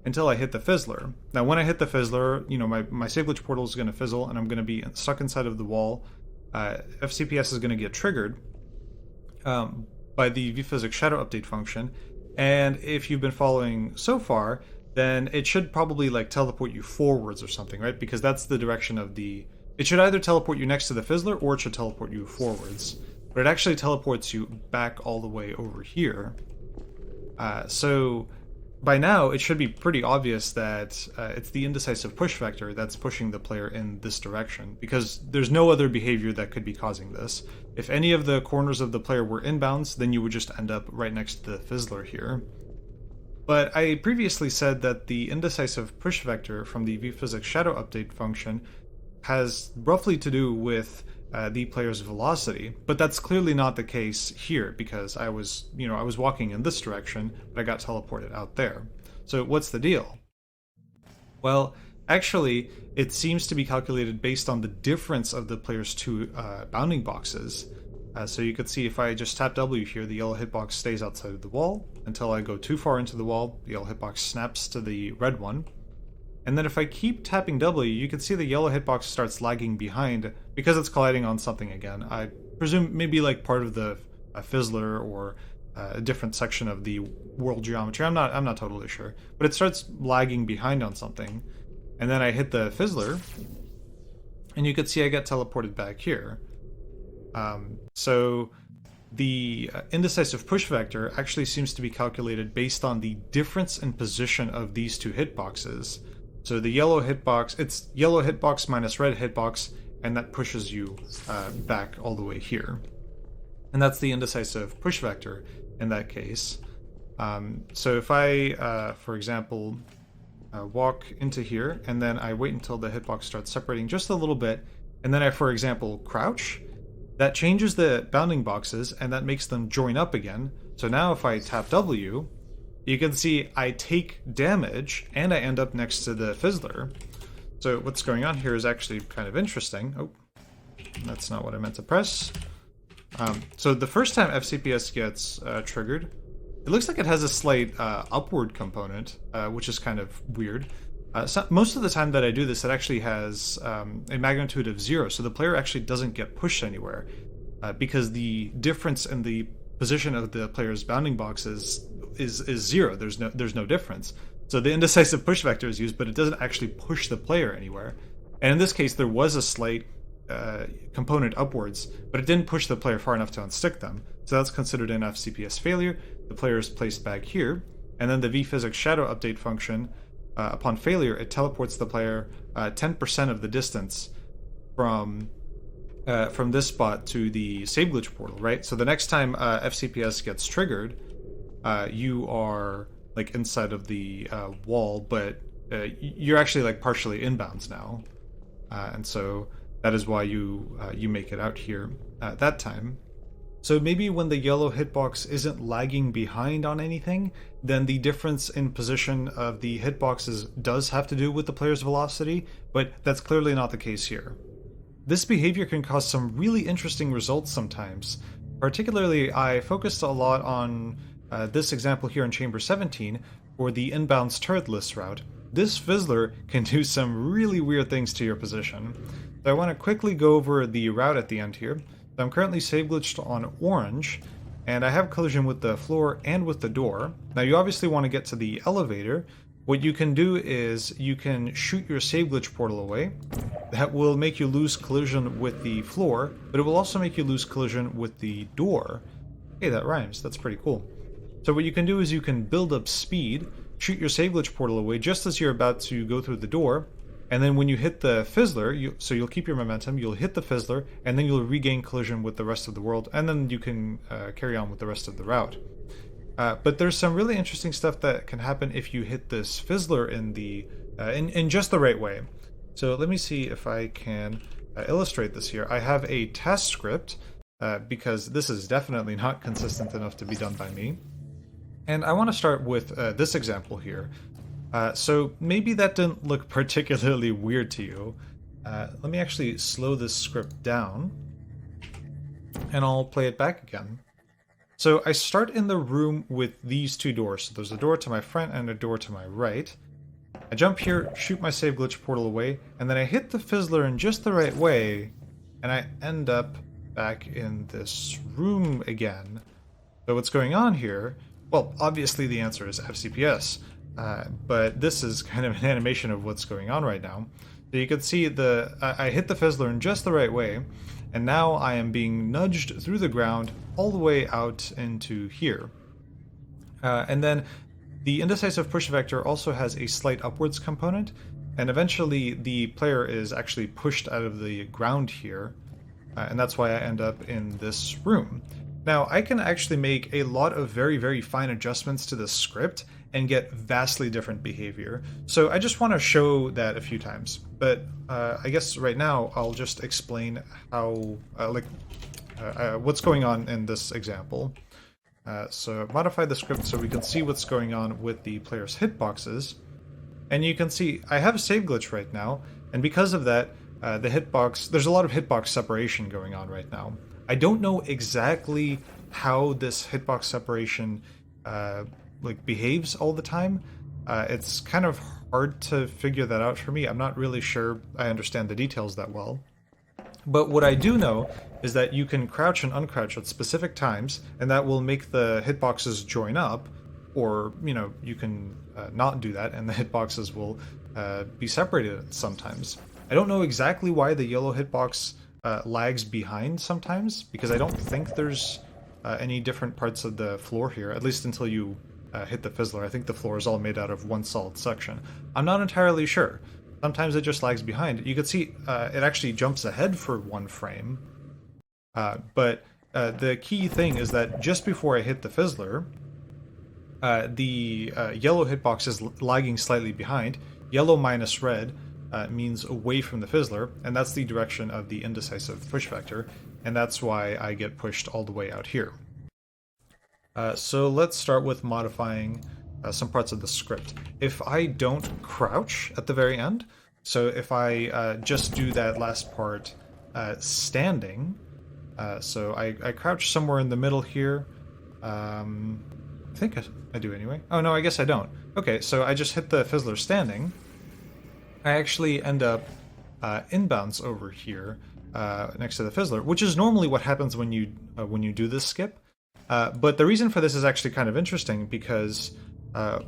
until I hit the fizzler. Now when I hit the fizzler, my save glitch portal is going to fizzle, and I'm going to be stuck inside of the wall. FCPS is going to get triggered by the vPhysics shadow update function, and if you've been following so far, then it should probably teleport you forwards or something, right? Because that's the direction of the... It should either teleport you next to the fizzler, or it should teleport you forwards. But it actually teleports you back all the way over here. So by now, it should be pretty obvious that it's the indecisive push vector that's pushing the player in this direction, because there's no other behavior that could be causing this. If any of the corners of the player were inbounds, then you would just end up right next to the fizzler here. But I previously said that the indecisive push vector from the vPhysics shadow update function has roughly to do with the player's velocity, but that's clearly not the case here, because I was walking in this direction, but I got teleported out there. So what's the deal? Well, actually, it seems to be calculated based on the difference of the player's two bounding boxes. So you could see if I just tap W here, the yellow hitbox stays outside of the wall until I go too far into the wall. The yellow hitbox snaps to the red one. And then if I keep tapping W, you can see the yellow hitbox starts lagging behind because it's colliding on something again. I presume maybe part of the fizzler or a different section of the world geometry. I'm not totally sure, but it starts lagging behind on something. And then I hit the fizzler, and you can see I get teleported back here. So the indecisive push vector actually seems to be calculated based on the difference in position of these two hitboxes. So the yellow hitbox, it's yellow hitbox minus red hitbox, and that pushes you back all the way here. And that's the indecisive push vector in that case. So if I, for example, walk into here, and then I wait until the hitbox starts separating just a little bit, and then I, for example, crouch, that changes the bounding boxes, and that makes them join up again. So now if I tap W, you can see I take damage, and I end up next to the fizzler. So what's going on here is actually kind of interesting. Oh, that's not what I meant to press. So the first time FCPS gets triggered, it looks like it has a slight upward component, which is kind of weird. So most of the time that I do this, it actually has a magnitude of 0, so the player actually doesn't get pushed anywhere, because the difference in the position of the player's bounding boxes is 0. There's no difference. So the indecisive push vector is used, but it doesn't actually push the player anywhere. And in this case, there was a slight component upwards, but it didn't push the player far enough to unstick them. So that's considered an FCPS failure. The player is placed back here, and then the vPhysics shadow update function, upon failure, it teleports the player 10% of the distance from this spot to the save glitch portal, right? So the next time FCPS gets triggered, you are inside of the wall, but you're actually partially inbounds now, and so that is why you make it out here at that time. So maybe when the yellow hitbox isn't lagging behind on anything, then the difference in position of the hitboxes does have to do with the player's velocity, but that's clearly not the case here. This behavior can cause some really interesting results sometimes. Particularly, I focused a lot on this example here in Chamber 17 for the inbounds turretless route. This fizzler can do some really weird things to your position. So I want to quickly go over the route at the end here. So I'm currently save glitched on orange, and I have collision with the floor and with the door. Now you obviously want to get to the elevator, what you can do is you can shoot your save glitch portal away. That will make you lose collision with the floor, but it will also make you lose collision with the door. Hey, that rhymes. That's pretty cool. So what you can do is you can build up speed, shoot your save glitch portal away just as you're about to go through the door, and then when you hit the fizzler, so you'll keep your momentum, you'll hit the fizzler, and then you'll regain collision with the rest of the world, and then you can carry on with the rest of the route. But there's some really interesting stuff that can happen if you hit this fizzler in just the right way. So let me see if I can illustrate this here. I have a test script because this is definitely not consistent enough to be done by me. And I want to start with this example here. So maybe that didn't look particularly weird to you. Let me actually slow this script down, and I'll play it back again. So I start in the room with these two doors. So there's a door to my front and a door to my right. I jump here, shoot my save glitch portal away, and then I hit the fizzler in just the right way, and I end up back in this room again. So what's going on here? Well, obviously the answer is FCPS, but this is kind of an animation of what's going on right now. So you can see I hit the fizzler in just the right way, and now I am being nudged through the ground all the way out into here. And then the indecisive push vector also has a slight upwards component, and eventually the player is actually pushed out of the ground here, and that's why I end up in this room. Now, I can actually make a lot of very, very fine adjustments to this script and get vastly different behavior. So I just want to show that a few times. But I guess right now I'll just explain how, what's going on in this example. So modify the script so we can see what's going on with the player's hitboxes. And you can see I have a save glitch right now, and because of that, the hitbox, there's a lot of hitbox separation going on right now. I don't know exactly how this hitbox separation behaves all the time. It's kind of hard to figure that out for me. I'm not really sure I understand the details that well. But what I do know is that you can crouch and uncrouch at specific times, and that will make the hitboxes join up, or, you know, you can not do that, and the hitboxes will be separated sometimes. I don't know exactly why the yellow hitbox lags behind sometimes, because I don't think there's any different parts of the floor here, at least until you hit the fizzler. I think the floor is all made out of one solid section. I'm not entirely sure. Sometimes it just lags behind. You can see it actually jumps ahead for one frame, but the key thing is that just before I hit the fizzler, the yellow hitbox is lagging slightly behind. Yellow minus red means away from the fizzler, and that's the direction of the indecisive push vector, and that's why I get pushed all the way out here. So let's start with modifying some parts of the script. If I don't crouch at the very end, so if I just do that last part standing, so I crouch somewhere in the middle here, I think I do anyway. Oh no, I guess I don't. Okay, so I just hit the fizzler standing. I actually end up inbounds over here next to the fizzler, which is normally what happens when you do this skip. But the reason for this is actually kind of interesting, because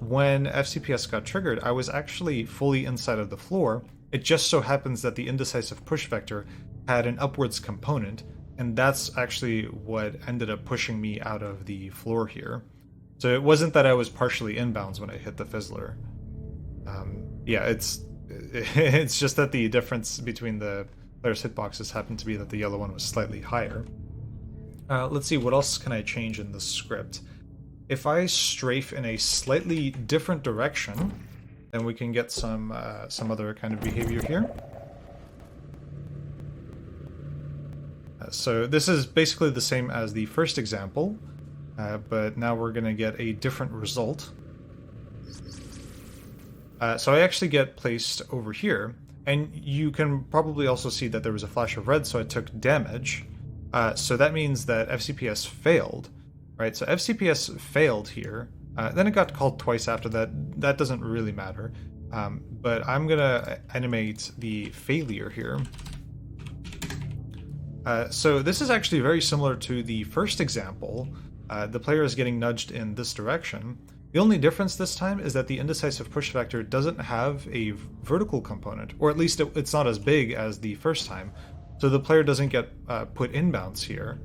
when FCPS got triggered, I was actually fully inside of the floor. It just so happens that the indecisive push vector had an upwards component, and that's actually what ended up pushing me out of the floor here. So it wasn't that I was partially inbounds when I hit the fizzler. Yeah, it's just that the difference between the player's hitboxes happened to be that the yellow one was slightly higher. Let's see, what else can I change in the script? If I strafe in a slightly different direction, then we can get some other kind of behavior here. So this is basically the same as the first example, but now we're going to get a different result. So I actually get placed over here, and you can probably also see that there was a flash of red, so I took damage. So that means that FCPS failed, right? So FCPS failed here. Then it got called twice after that. That doesn't really matter. But I'm going to animate the failure here. So this is actually very similar to the first example. The player is getting nudged in this direction. The only difference this time is that the indecisive push vector doesn't have a vertical component, or at least it's not as big as the first time. So the player doesn't get put inbounds here.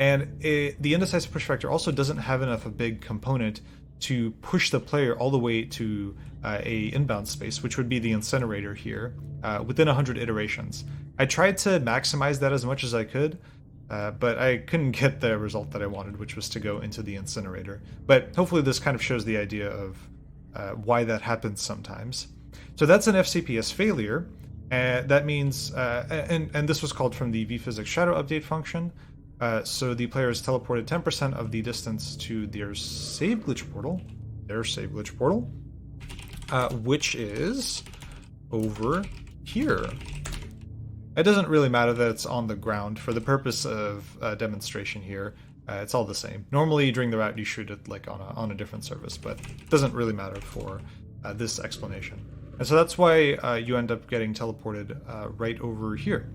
And the indecisive push vector also doesn't have enough of a big component to push the player all the way to a inbound space, which would be the incinerator here, within 100 iterations. I tried to maximize that as much as I could, but I couldn't get the result that I wanted, which was to go into the incinerator. But hopefully this kind of shows the idea of why that happens sometimes. So that's an FCPS failure. That means, and this was called from the vPhysics shadow update function. So the player is teleported 10% of the distance to their save glitch portal, which is over here. It doesn't really matter that it's on the ground for the purpose of demonstration here. It's all the same. Normally during the route you shoot it like on a different service, but it doesn't really matter for this explanation. And so that's why you end up getting teleported right over here.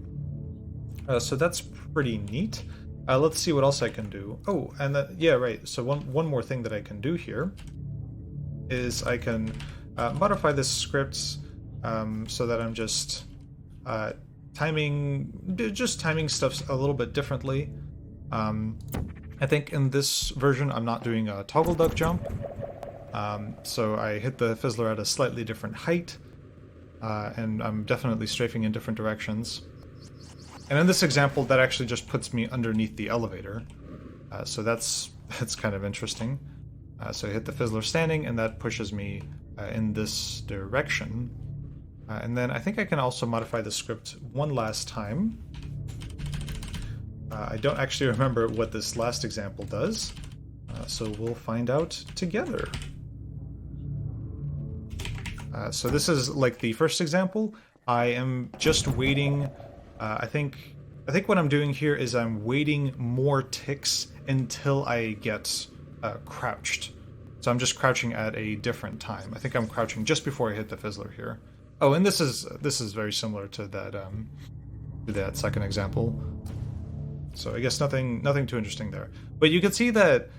So that's pretty neat. Let's see what else I can do. Oh, and yeah, right. So one more thing that I can do here is I can modify this script so that I'm just timing stuff a little bit differently. I think in this version I'm not doing a toggle duck jump, so I hit the fizzler at a slightly different height, and I'm definitely strafing in different directions. And in this example, that actually just puts me underneath the elevator, so that's kind of interesting. So I hit the fizzler standing, and that pushes me in this direction. And then I think I can also modify the script one last time. I don't actually remember what this last example does, so we'll find out together. So this is like the first example. I am just waiting. I think what I'm doing here is I'm waiting more ticks until I get crouched. So I'm just crouching at a different time. I think I'm crouching just before I hit the fizzler here. Oh, and this is very similar to that second example. So I guess nothing too interesting there. But you can see that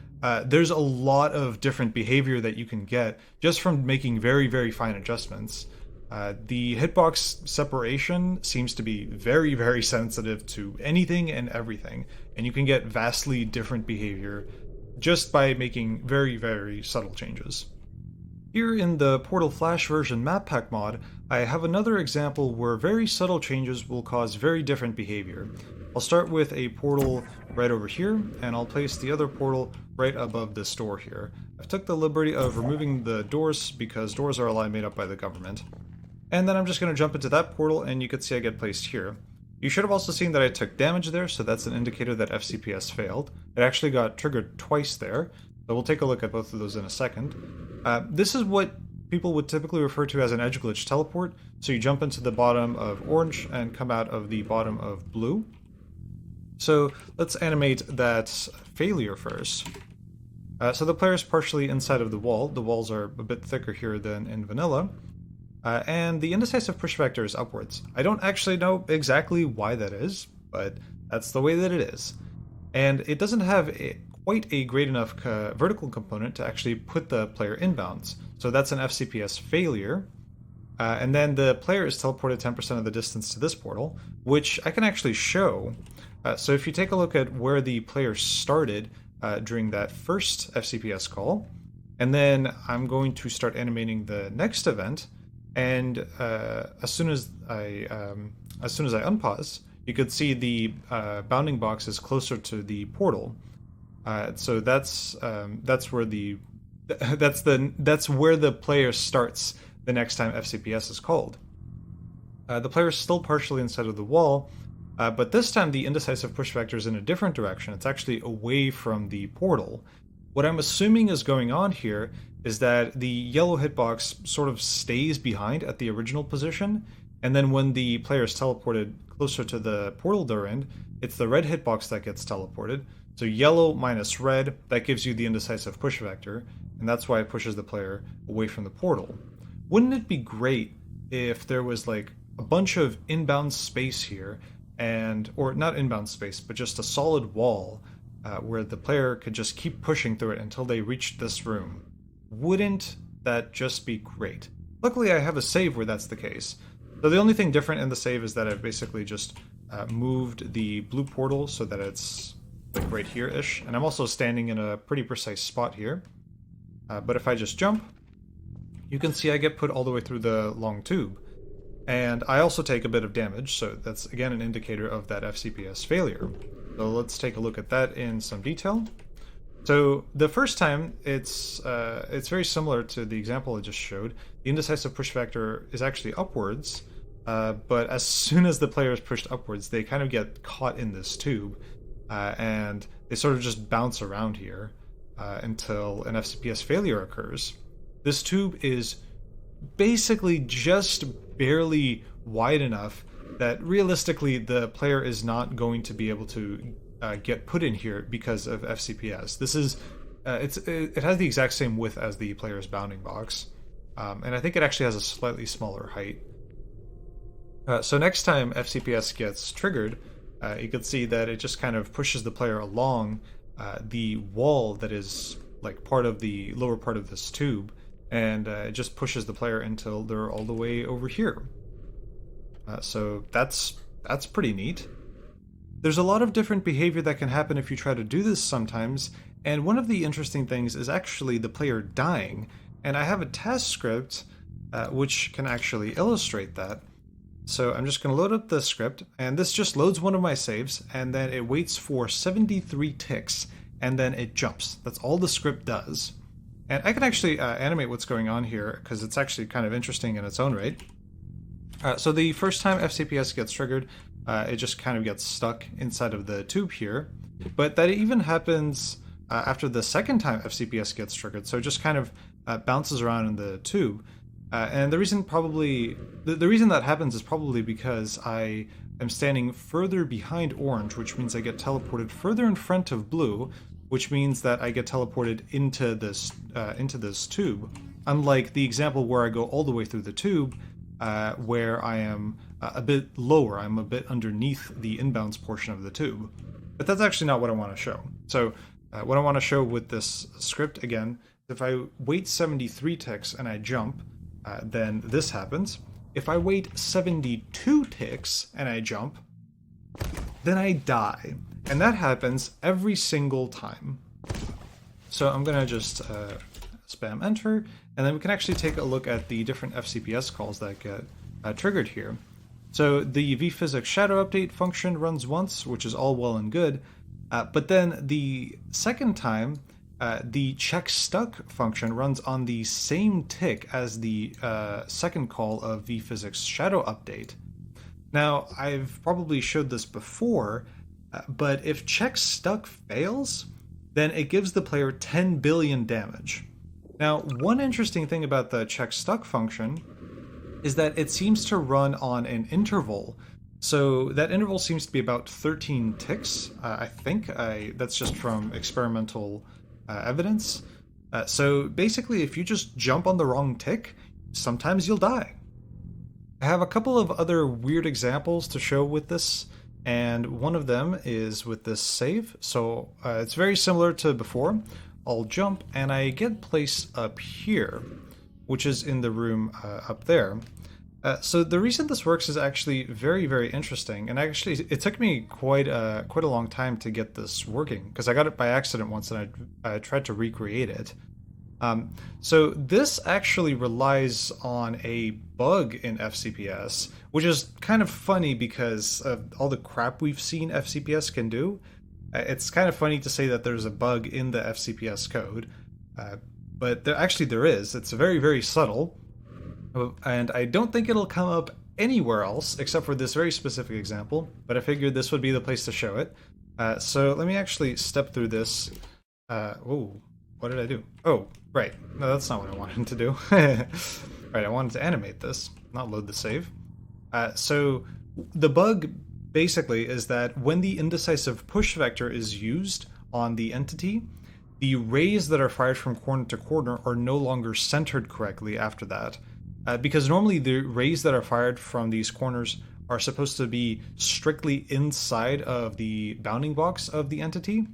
there's a lot of different behavior that you can get just from making very, very fine adjustments. The hitbox separation seems to be very, very sensitive to anything and everything, and you can get vastly different behavior just by making very, very subtle changes. Here in the Portal Flash version map pack mod, I have another example where very subtle changes will cause very different behavior. I'll start with a portal right over here, and I'll place the other portal right above this door here. I've took the liberty of removing the doors because doors are a line made up by the government. And then I'm just going to jump into that portal, and you can see I get placed here. You should have also seen that I took damage there, so that's an indicator that FCPS failed. It actually got triggered twice there, so we'll take a look at both of those in a second. This is what people would typically refer to as an edge glitch teleport, so you jump into the bottom of orange and come out of the bottom of blue. So let's animate that failure first. So the player is partially inside of the wall. The walls are a bit thicker here than in vanilla. And the indecisive push vector is upwards. I don't actually know exactly why that is, but that's the way that it is. And it doesn't have quite a great enough vertical component to actually put the player inbounds. So that's an FCPS failure. And then the player is teleported 10% of the distance to this portal, which I can actually show. So if you take a look at where the player started during that first FCPS call, and then I'm going to start animating the next event, and as soon as I unpause, you could see the bounding box is closer to the portal. So that's where the player starts the next time FCPS is called. The player is still partially inside of the wall, but this time the indecisive push vector is in a different direction. It's actually away from the portal. What I'm assuming is going on here is that the yellow hitbox sort of stays behind at the original position, and then when the player is teleported closer to the portal door end, it's the red hitbox that gets teleported. So yellow minus red, that gives you the indecisive push vector, and that's why it pushes the player away from the portal. Wouldn't it be great if there was like a bunch of inbound space here, or not inbound space, but just a solid wall where the player could just keep pushing through it until they reached this room? wouldn't that just be great? Luckily, I have a save where that's the case. So the only thing different in the save is that I've basically just moved the blue portal so that it's like right here-ish. And I'm also standing in a pretty precise spot here. But if I just jump, you can see I get put all the way through the long tube. And I also take a bit of damage, so that's again an indicator of that FCPS failure. So let's take a look at that in some detail. So the first time, it's very similar to the example I just showed. The indecisive push factor is actually upwards, but as soon as the player is pushed upwards, they kind of get caught in this tube, and they sort of just bounce around here until an FCPS failure occurs. This tube is basically just barely wide enough that realistically the player is not going to be able to get put in here because of FCPS. This is it has the exact same width as the player's bounding box, and I think it actually has a slightly smaller height. So next time FCPS gets triggered, you can see that it just kind of pushes the player along the wall that is like part of the lower part of this tube, and it just pushes the player until they're all the way over here. So that's pretty neat. There's a lot of different behavior that can happen if you try to do this sometimes, and one of the interesting things is actually the player dying, and I have a test script which can actually illustrate that. So I'm just going to load up the script, and this just loads one of my saves, and then it waits for 73 ticks, and then it jumps. That's all the script does. And I can actually animate what's going on here, because it's actually kind of interesting in its own right. So the first time FCPS gets triggered, it just kind of gets stuck inside of the tube here. But that even happens after the second time FCPS gets triggered, so it just kind of bounces around in the tube. And the reason the reason that happens is probably because I am standing further behind orange, which means I get teleported further in front of blue, which means that I get teleported into this tube. Unlike the example where I go all the way through the tube, where I am a bit lower, I'm a bit underneath the inbounds portion of the tube. But that's actually not what I want to show. So what I want to show with this script, again, if I wait 73 ticks and I jump, then this happens. If I wait 72 ticks and I jump, then I die. And that happens every single time. So I'm going to just spam enter, and then we can actually take a look at the different FCPS calls that get triggered here. So the vPhysics shadow update function runs once, which is all well and good, but then the second time, the check stuck function runs on the same tick as the second call of vPhysics shadow update. Now, I've probably showed this before, but if check stuck fails, then it gives the player 10 billion damage. Now, one interesting thing about the check stuck function is that it seems to run on an interval. So that interval seems to be about 13 ticks, I think. That's just from experimental evidence. So basically, if you just jump on the wrong tick, sometimes you'll die. I have a couple of other weird examples to show with this, and one of them is with this save. So it's very similar to before. I'll jump and I get placed up here, which is in the room up there. So the reason this works is actually very, very interesting, and actually it took me quite a long time to get this working, because I got it by accident once and I tried to recreate it. So this actually relies on a bug in FCPS, which is kind of funny because of all the crap we've seen FCPS can do. It's kind of funny to say that there's a bug in the FCPS code, but there is. It's very, very subtle, and I don't think it'll come up anywhere else except for this very specific example, but I figured this would be the place to show it. So let me actually step through this. Oh, what did I do? Oh, right. No, that's not what I wanted to do. Right, I wanted to animate this, not load the save. So the bug basically is that when the indecisive push vector is used on the entity, the rays that are fired from corner to corner are no longer centered correctly after that. Because normally the rays that are fired from these corners are supposed to be strictly inside of the bounding box of the entity,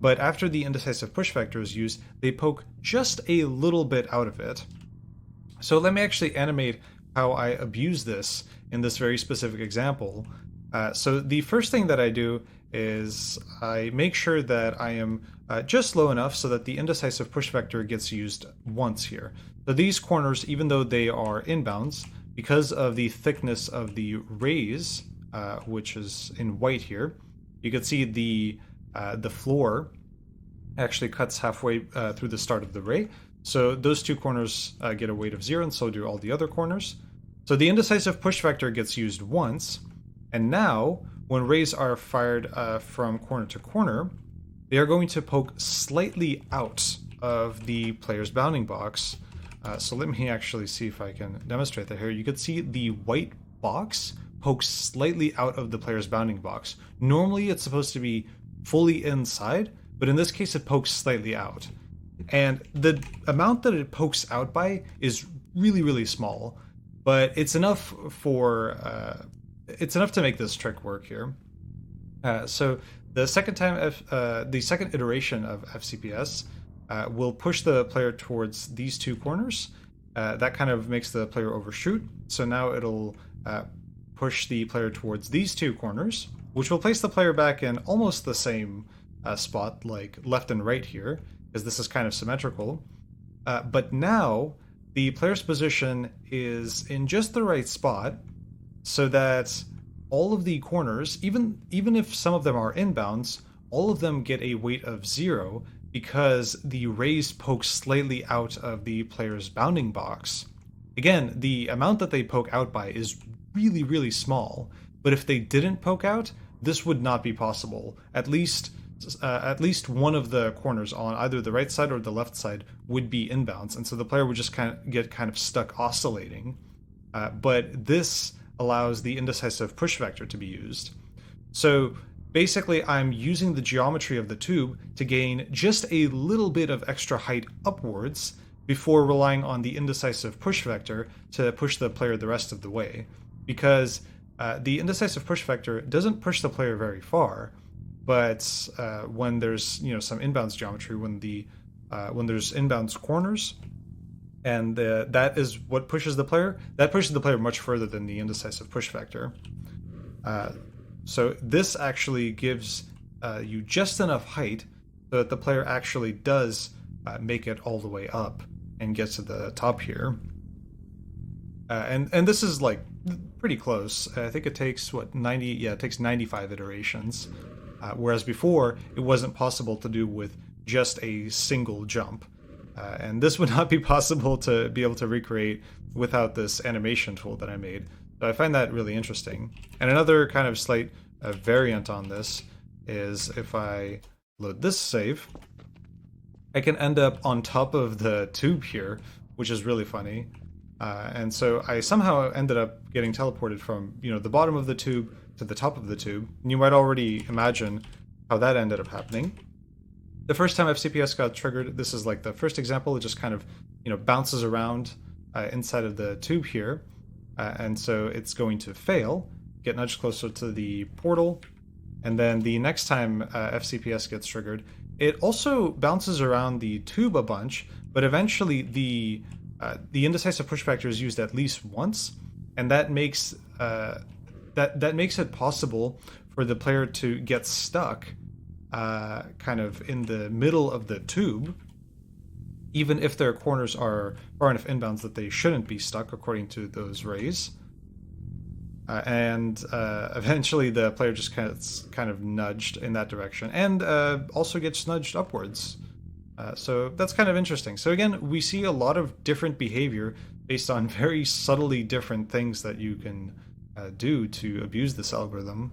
but after the indecisive push vector is used, they poke just a little bit out of it. So let me actually animate how I abuse this in this very specific example. So the first thing that I do is I make sure that I am just low enough so that the indecisive push vector gets used once here. So these corners, even though they are inbounds, because of the thickness of the rays, which is in white here, you can see the floor actually cuts halfway through the start of the ray. So those two corners get a weight of 0, and so do all the other corners. So the indecisive push vector gets used once, and now when rays are fired from corner to corner, they are going to poke slightly out of the player's bounding box. So let me actually see if I can demonstrate that here. You can see the white box pokes slightly out of the player's bounding box. Normally it's supposed to be fully inside, but in this case it pokes slightly out. And the amount that it pokes out by is really, really small, but it's enough for it's enough to make this trick work here. So the second iteration of FCPS will push the player towards these two corners. That kind of makes the player overshoot. So now it'll push the player towards these two corners, which will place the player back in almost the same spot, like left and right here, because this is kind of symmetrical. But now the player's position is in just the right spot, so that all of the corners, even if some of them are inbounds, all of them get a weight of 0 because the rays poke slightly out of the player's bounding box. Again, the amount that they poke out by is really, really small, but if they didn't poke out, this would not be possible. At least one of the corners on either the right side or the left side would be inbounds, and so the player would just get kind of stuck oscillating. But this allows the indecisive push vector to be used. So basically I'm using the geometry of the tube to gain just a little bit of extra height upwards before relying on the indecisive push vector to push the player the rest of the way. Because the indecisive push vector doesn't push the player very far, but when there's some inbounds geometry, when there's inbounds corners, and that is what pushes the player. That pushes the player much further than the indecisive push vector. So this actually gives you just enough height so that the player actually does make it all the way up and get to the top here. And this is like pretty close. I think it takes 90? Yeah, it takes 95 iterations. Whereas before it wasn't possible to do with just a single jump. And this would not be possible to be able to recreate without this animation tool that I made. So I find that really interesting. And another kind of slight variant on this is if I load this save, I can end up on top of the tube here, which is really funny. And so I somehow ended up getting teleported from the bottom of the tube to the top of the tube. And you might already imagine how that ended up happening. The first time FCPS got triggered, this is like the first example, it just kind of bounces around inside of the tube here, and so it's going to fail, get nudged closer to the portal, and then the next time FCPS gets triggered, it also bounces around the tube a bunch, but eventually the indecisive push vector is used at least once, and that makes that makes it possible for the player to get stuck kind of in the middle of the tube, even if their corners are far enough inbounds that they shouldn't be stuck according to those rays. And eventually the player just kind of nudged in that direction, and also gets nudged upwards. So that's kind of interesting. So again, we see a lot of different behavior based on very subtly different things that you can do to abuse this algorithm.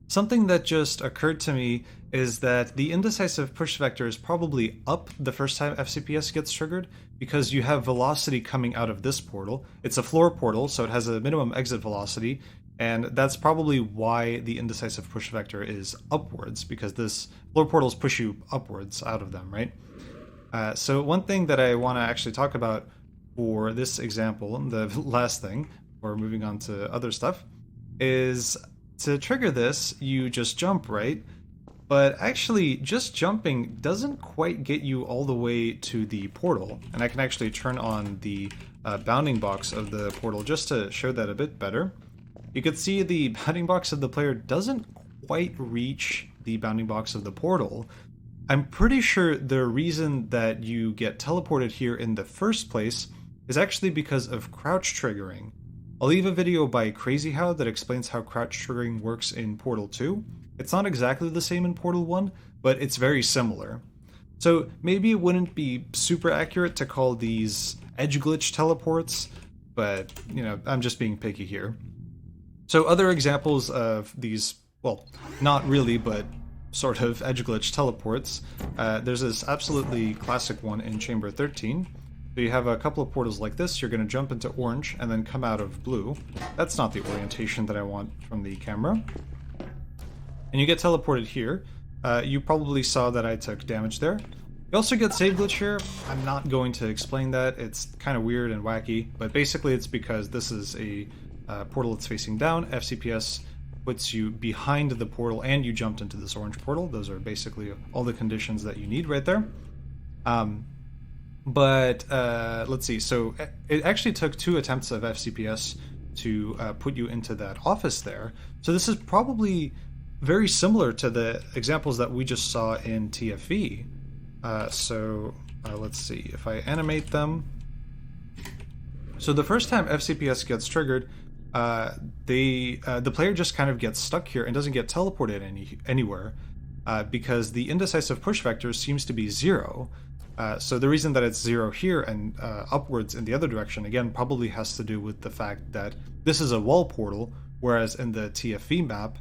Something that just occurred to me is that the indecisive push vector is probably up the first time FCPS gets triggered, because you have velocity coming out of this portal. It's a floor portal, so it has a minimum exit velocity, and that's probably why the indecisive push vector is upwards, because this floor portals push you upwards out of them, right? So one thing that I want to actually talk about for this example, the last thing, before moving on to other stuff, is to trigger this, you just jump, right? But actually, just jumping doesn't quite get you all the way to the portal. And I can actually turn on the bounding box of the portal just to show that a bit better. You can see the bounding box of the player doesn't quite reach the bounding box of the portal. I'm pretty sure the reason that you get teleported here in the first place is actually because of crouch triggering. I'll leave a video by CrazyHow that explains how crouch triggering works in Portal 2. It's not exactly the same in Portal 1, but it's very similar. So maybe it wouldn't be super accurate to call these edge glitch teleports, but you know, I'm just being picky here. So other examples of these, well, not really, but sort of edge glitch teleports, there's this absolutely classic one in Chamber 13. So you have a couple of portals like this, you're going to jump into orange and then come out of blue. That's not the orientation that I want from the camera. And you get teleported here. You probably saw that I took damage there. You also get save glitch here. I'm not going to explain that. It's kind of weird and wacky, but basically it's because this is a portal that's facing down. FCPS puts you behind the portal and you jumped into this orange portal. Those are basically all the conditions that you need right there. Let's see. So it actually took 2 attempts of FCPS to put you into that office there. So this is probably very similar to the examples that we just saw in TFE. Let's see if I animate them. So the first time FCPS gets triggered, the player just kind of gets stuck here and doesn't get teleported anywhere because the indecisive push vector seems to be 0. So the reason that it's 0 here and upwards in the other direction, again, probably has to do with the fact that this is a wall portal, whereas in the TFE map,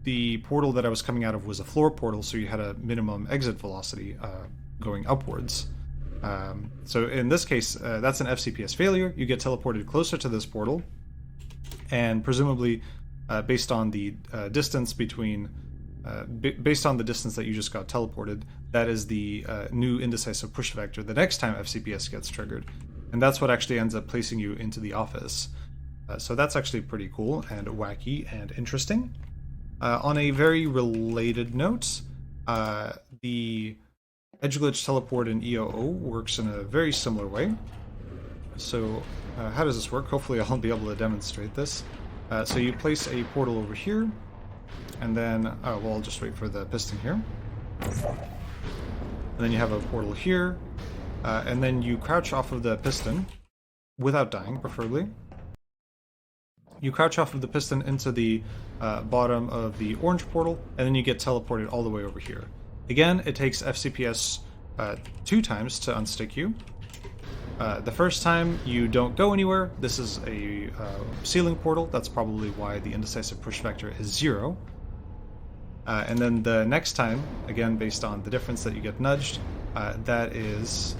the portal that I was coming out of was a floor portal, so you had a minimum exit velocity going upwards. So in this case, that's an FCPS failure. You get teleported closer to this portal, and presumably based on the distance between based on the distance that you just got teleported, that is the new indecisive push vector the next time FCPS gets triggered. And that's what actually ends up placing you into the office. So that's actually pretty cool and wacky and interesting. On a very related note, the edge glitch teleport in EOO works in a very similar way. So how does this work? Hopefully I'll be able to demonstrate this. So you place a portal over here, and then, well, I'll just wait for the piston here. And then you have a portal here, and then you crouch off of the piston, without dying, preferably. You crouch off of the piston into the bottom of the orange portal, and then you get teleported all the way over here. Again, it takes FCPS 2 times to unstick you. The first time you don't go anywhere. This is a ceiling portal. That's probably why the indecisive push vector is 0. And then the next time, again based on the difference that you get nudged, that is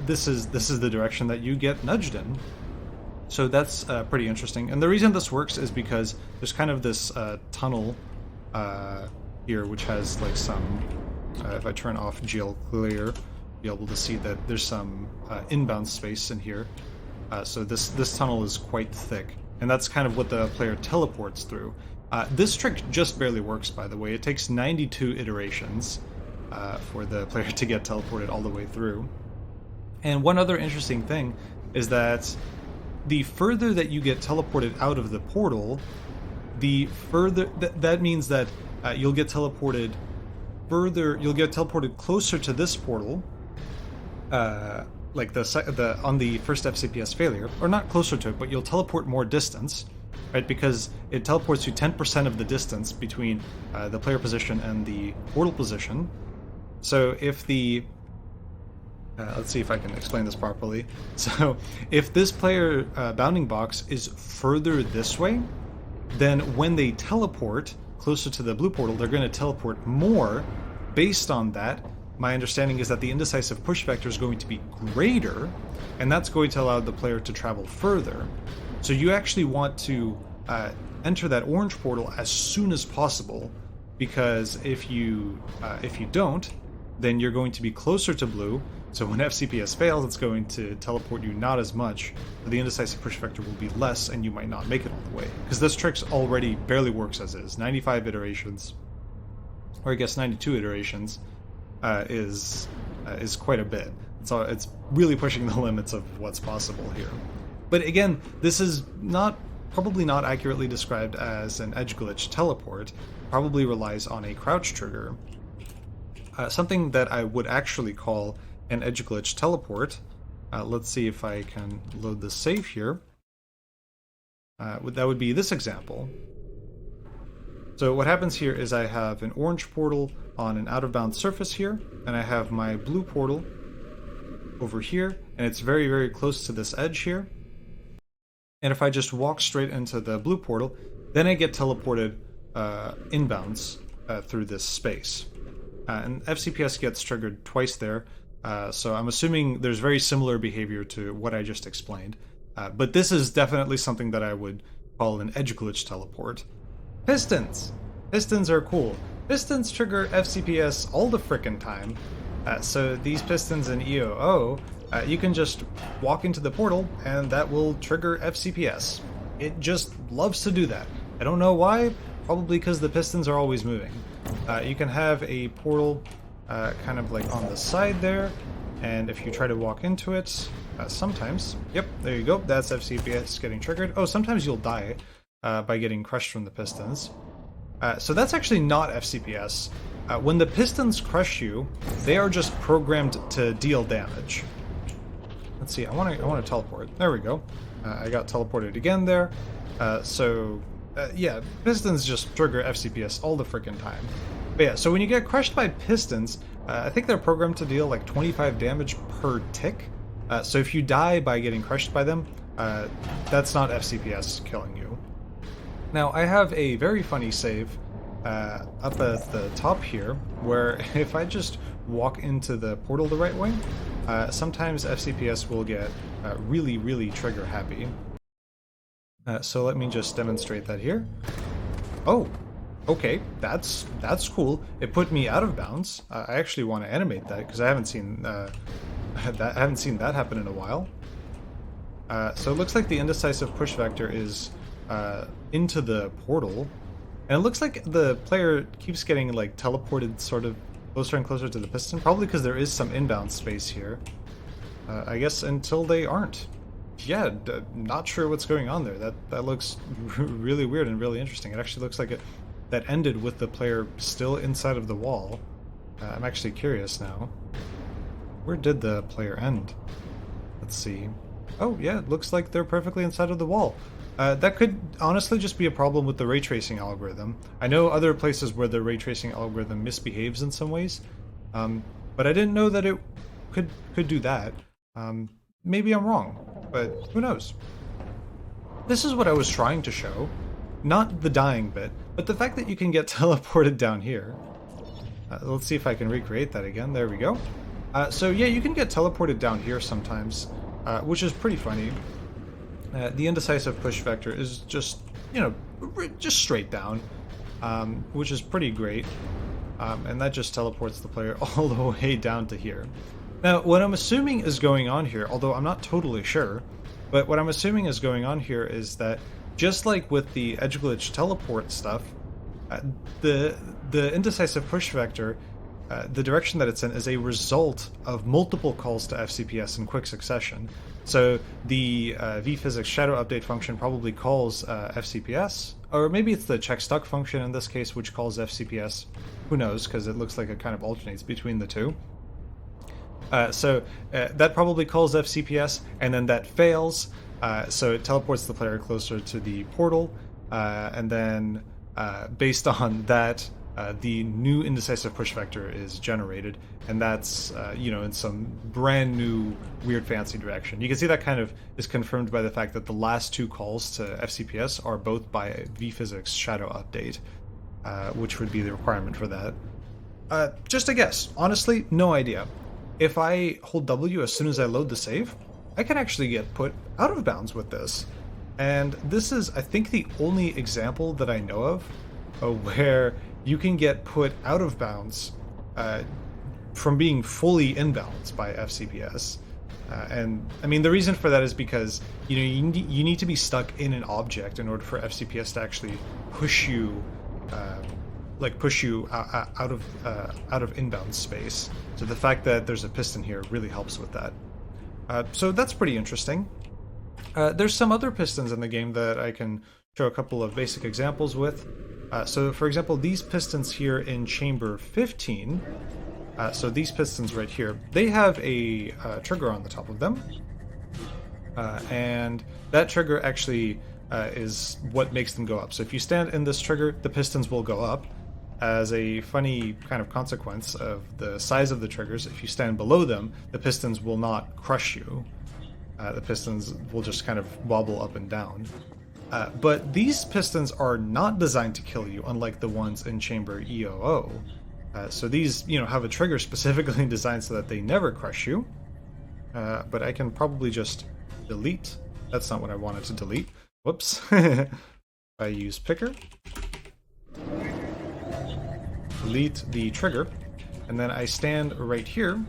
this is the direction that you get nudged in. So that's pretty interesting. And the reason this works is because there's kind of this tunnel here, which has like some. If I turn off GL Clear, be able to see that there's some inbound space in here. So this tunnel is quite thick, and that's kind of what the player teleports through. This trick just barely works, by the way. It takes 92 iterations for the player to get teleported all the way through. And one other interesting thing is that the further that you get teleported out of the portal, the further that means that you'll get teleported further. You'll get teleported closer to this portal. Like on the first FCPS failure, or not closer to it, but you'll teleport more distance, right? Because it teleports you 10% of the distance between the player position and the portal position. So if the let's see if I can explain this properly. So if this player bounding box is further this way, then when they teleport closer to the blue portal, they're going to teleport more. Based on that, my understanding is that the indecisive push vector is going to be greater, and that's going to allow the player to travel further. So you actually want to enter that orange portal as soon as possible, because if you don't, then you're going to be closer to blue. So when FCPS fails, it's going to teleport you not as much. The indecisive push vector will be less, and you might not make it all the way. Because this trick already barely works as is. 95 iterations, or I guess 92 iterations, is quite a bit. So it's really pushing the limits of what's possible here. But again, this is probably not accurately described as an edge glitch teleport. Probably relies on a crouch trigger. Something that I would actually call an edge glitch teleport. Let's see if I can load the save here. That would be this example. So what happens here is I have an orange portal on an out-of-bounds surface here, and I have my blue portal over here, and it's very, very close to this edge here. And if I just walk straight into the blue portal, then I get teleported inbounds through this space. And FCPS gets triggered twice there, so I'm assuming there's very similar behavior to what I just explained. But this is definitely something that I would call an edge glitch teleport. Pistons! Pistons are cool. Pistons trigger FCPS all the frickin' time. So these pistons in EOO, you can just walk into the portal and that will trigger FCPS. It just loves to do that. I don't know why, probably because the pistons are always moving. You can have a portal kind of like on the side there, and if you try to walk into it, sometimes, yep, there you go, that's FCPS getting triggered. Oh, sometimes you'll die by getting crushed from the pistons. So that's actually not FCPS. When the pistons crush you, they are just programmed to deal damage. Let's see, I want to teleport. There we go. I got teleported again there. Yeah, pistons just trigger FCPS all the freaking time. But yeah, so when you get crushed by pistons, I think they're programmed to deal like 25 damage per tick. So if you die by getting crushed by them, that's not FCPS killing you. Now, I have a very funny save up at the top here, where if I just walk into the portal the right way, sometimes FCPS will get really, really trigger happy. So let me just demonstrate that here. Oh, okay, that's cool. It put me out of bounds. I actually want to animate that because I haven't seen that happen in a while. So it looks like the indecisive push vector is into the portal, and it looks like the player keeps getting like teleported sort of closer and closer to the piston, probably because there is some inbound space here. I guess until they aren't. Yeah, not sure what's going on there. That looks really weird and really interesting. It actually looks like that ended with the player still inside of the wall. I'm actually curious now. Where did the player end? Let's see. Oh yeah, it looks like they're perfectly inside of the wall. That could honestly just be a problem with the ray tracing algorithm. I know other places where the ray tracing algorithm misbehaves in some ways, but I didn't know that it could do that. Maybe I'm wrong, but who knows? This is what I was trying to show. Not the dying bit, but the fact that you can get teleported down here. Let's see if I can recreate that again. There we go. So yeah, you can get teleported down here sometimes, which is pretty funny. The indecisive push vector is just, just straight down, which is pretty great. And that just teleports the player all the way down to here. Now, what I'm assuming is going on here, although I'm not totally sure, but what I'm assuming is going on here is that just like with the edge glitch teleport stuff, the indecisive push vector, the direction that it's in is a result of multiple calls to FCPS in quick succession. So the vphysics shadow update function probably calls FCPS, or maybe it's the check stuck function in this case, which calls FCPS. Who knows, because it looks like it kind of alternates between the two. So that probably calls FCPS, and then that fails, so it teleports the player closer to the portal, and then based on that, the new indecisive push vector is generated, and that's in some brand new weird fancy direction. You can see that kind of is confirmed by the fact that the last two calls to FCPS are both by a vphysics shadow update, which would be the requirement for that. Just a guess. Honestly, no idea. If I hold W as soon as I load the save, I can actually get put out of bounds with this. And this is, I think, the only example that I know of where you can get put out of bounds from being fully imbalanced by FCPS. And I mean, the reason for that is because you need to be stuck in an object in order for FCPS to actually push you, out of inbound space. So the fact that there's a piston here really helps with that. So that's pretty interesting. There's some other pistons in the game that I can show a couple of basic examples with. So for example, these pistons here in chamber 15. So these pistons right here, they have a trigger on the top of them, and that trigger actually is what makes them go up. So if you stand in this trigger, the pistons will go up. As a funny kind of consequence of the size of the triggers, if you stand below them, the pistons will not crush you. The pistons will just kind of wobble up and down. But these pistons are not designed to kill you, unlike the ones in chamber EOO. So these, have a trigger specifically designed so that they never crush you. But I can probably just delete. That's not what I wanted to delete. Whoops. I use picker. Delete the trigger. And then I stand right here.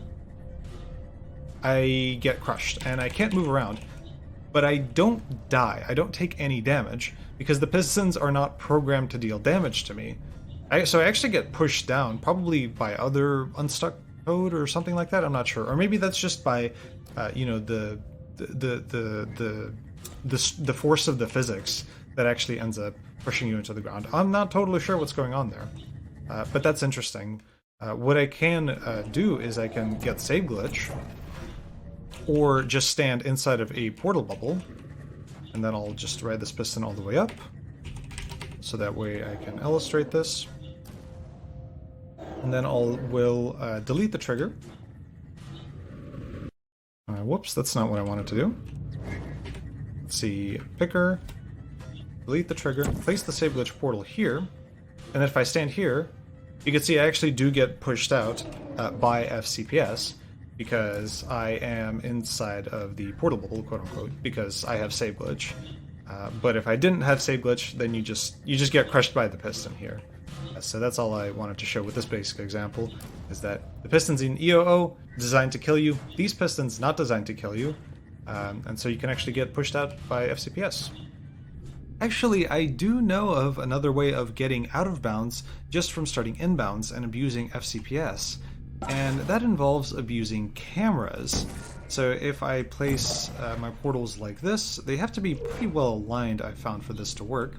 I get crushed and I can't move around. But I don't die. I don't take any damage because the pistons are not programmed to deal damage to me. So I actually get pushed down, probably by other unstuck code or something like that. I'm not sure, or maybe that's just by, the force of the physics that actually ends up pushing you into the ground. I'm not totally sure what's going on there, but that's interesting. What I can do is I can get save glitch, or just stand inside of a portal bubble, and then I'll just ride this piston all the way up, so that way I can illustrate this. And then we'll delete the trigger. Whoops, that's not what I wanted to do. Let's see, picker, delete the trigger, place the save glitch portal here, and then if I stand here, you can see I actually do get pushed out by FCPS because I am inside of the portal bubble, quote unquote, because I have save glitch. But if I didn't have save glitch, then you just get crushed by the piston here. So that's all I wanted to show with this basic example, is that the pistons in EOO designed to kill you, these pistons not designed to kill you, and so you can actually get pushed out by FCPS. Actually, I do know of another way of getting out of bounds just from starting inbounds and abusing FCPS, and that involves abusing cameras. So if I place my portals like this, they have to be pretty well aligned, I've found, for this to work.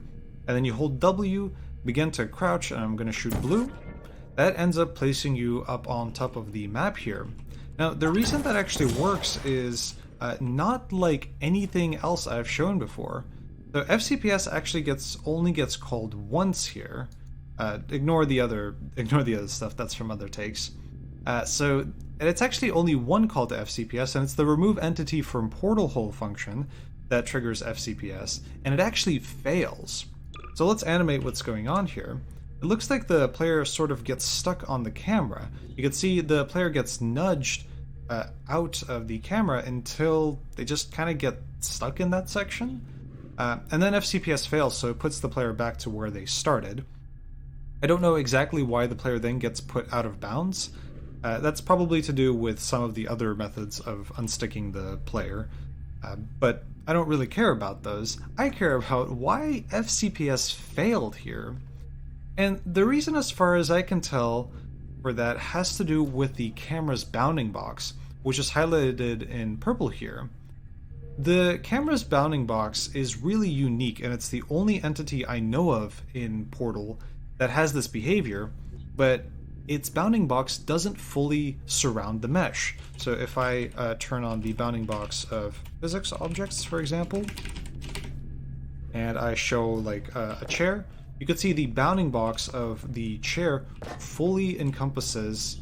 And then you hold W, begin to crouch, and I'm going to shoot blue. That ends up placing you up on top of the map here. Now, the reason that actually works is not like anything else I've shown before. So FCPS actually only gets called once here. Ignore the other stuff, that's from other takes. And it's actually only one call to FCPS, and it's the remove entity from portal hole function that triggers FCPS, and it actually fails. So let's animate what's going on here. It looks like the player sort of gets stuck on the camera. You can see the player gets nudged out of the camera until they just kind of get stuck in that section. And then FCPS fails, so it puts the player back to where they started. I don't know exactly why the player then gets put out of bounds. That's probably to do with some of the other methods of unsticking the player. But I don't really care about those. I care about why FCPS failed here. And the reason, as far as I can tell, for that has to do with the camera's bounding box, which is highlighted in purple here. The camera's bounding box is really unique, and it's the only entity I know of in Portal that has this behavior, but its bounding box doesn't fully surround the mesh. So if I turn on the bounding box of physics objects, for example, and I show like a chair, you can see the bounding box of the chair fully encompasses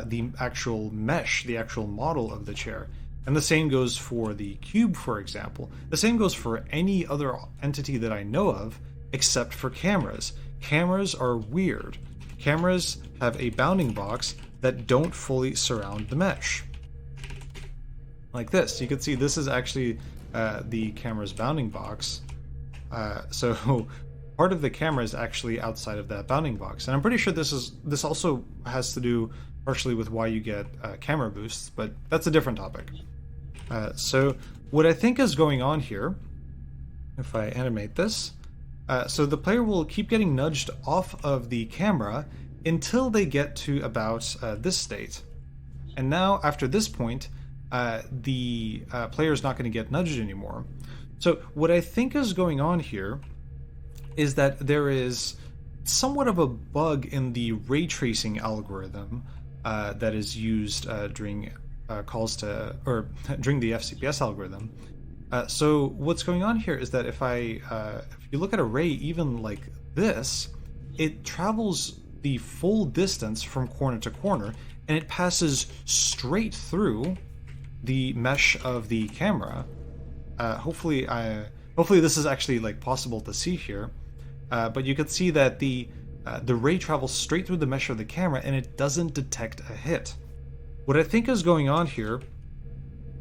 the actual mesh, the actual model of the chair. And the same goes for the cube, for example. The same goes for any other entity that I know of, except for cameras. Cameras are weird. Cameras have a bounding box that don't fully surround the mesh. Like this. You can see this is actually the camera's bounding box. So part of the camera is actually outside of that bounding box. And I'm pretty sure this also has to do partially with why you get camera boosts, but that's a different topic. So what I think is going on here, if I animate this, so the player will keep getting nudged off of the camera until they get to about this state. And now, after this point, the player is not going to get nudged anymore. So what I think is going on here is that there is somewhat of a bug in the ray tracing algorithm that is used during calls to, or during the FCPS algorithm. So what's going on here is that if you look at a ray even like this, it travels the full distance from corner to corner, and it passes straight through the mesh of the camera. Hopefully this is actually like possible to see here, but you can see that the ray travels straight through the mesh of the camera and it doesn't detect a hit. What I think is going on here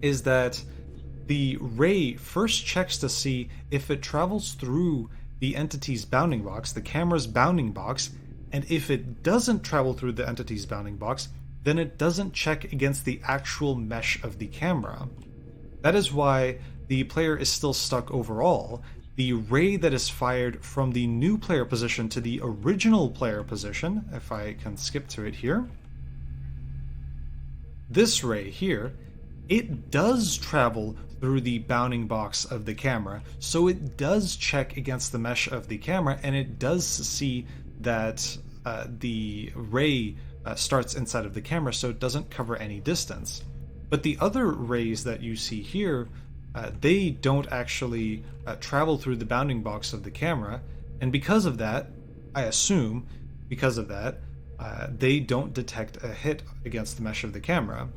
is that the ray first checks to see if it travels through the entity's bounding box, the camera's bounding box, and if it doesn't travel through the entity's bounding box, then it doesn't check against the actual mesh of the camera. That is why the player is still stuck overall. The ray that is fired from the new player position to the original player position, if I can skip to it here, this ray here, it does travel through the bounding box of the camera, so it does check against the mesh of the camera, and it does see that the ray starts inside of the camera, so it doesn't cover any distance. But the other rays that you see here, they don't actually travel through the bounding box of the camera, and because of that, I assume, because of that, they don't detect a hit against the mesh of the camera.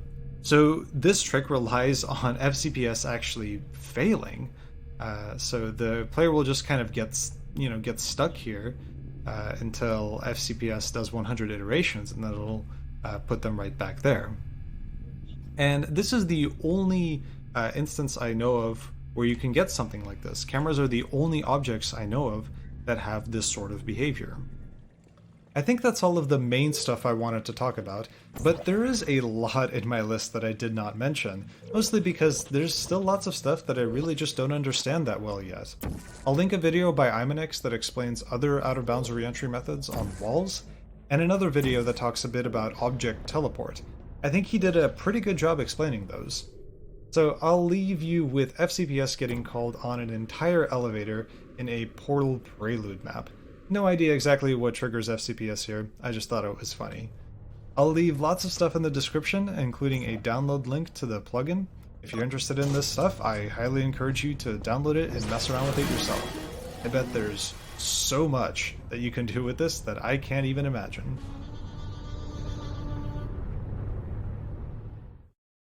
So this trick relies on FCPS actually failing. So the player will just kind of get stuck here until FCPS does 100 iterations, and then it'll put them right back there. And this is the only instance I know of where you can get something like this. Cameras are the only objects I know of that have this sort of behavior. I think that's all of the main stuff I wanted to talk about, but there is a lot in my list that I did not mention, mostly because there's still lots of stuff that I really just don't understand that well yet. I'll link a video by Imanix that explains other out-of-bounds reentry methods on walls, and another video that talks a bit about object teleport. I think he did a pretty good job explaining those. So I'll leave you with FCPS getting called on an entire elevator in a portal prelude map. No idea exactly what triggers FCPS here, I just thought it was funny. I'll leave lots of stuff in the description, including a download link to the plugin. If you're interested in this stuff, I highly encourage you to download it and mess around with it yourself. I bet there's so much that you can do with this that I can't even imagine.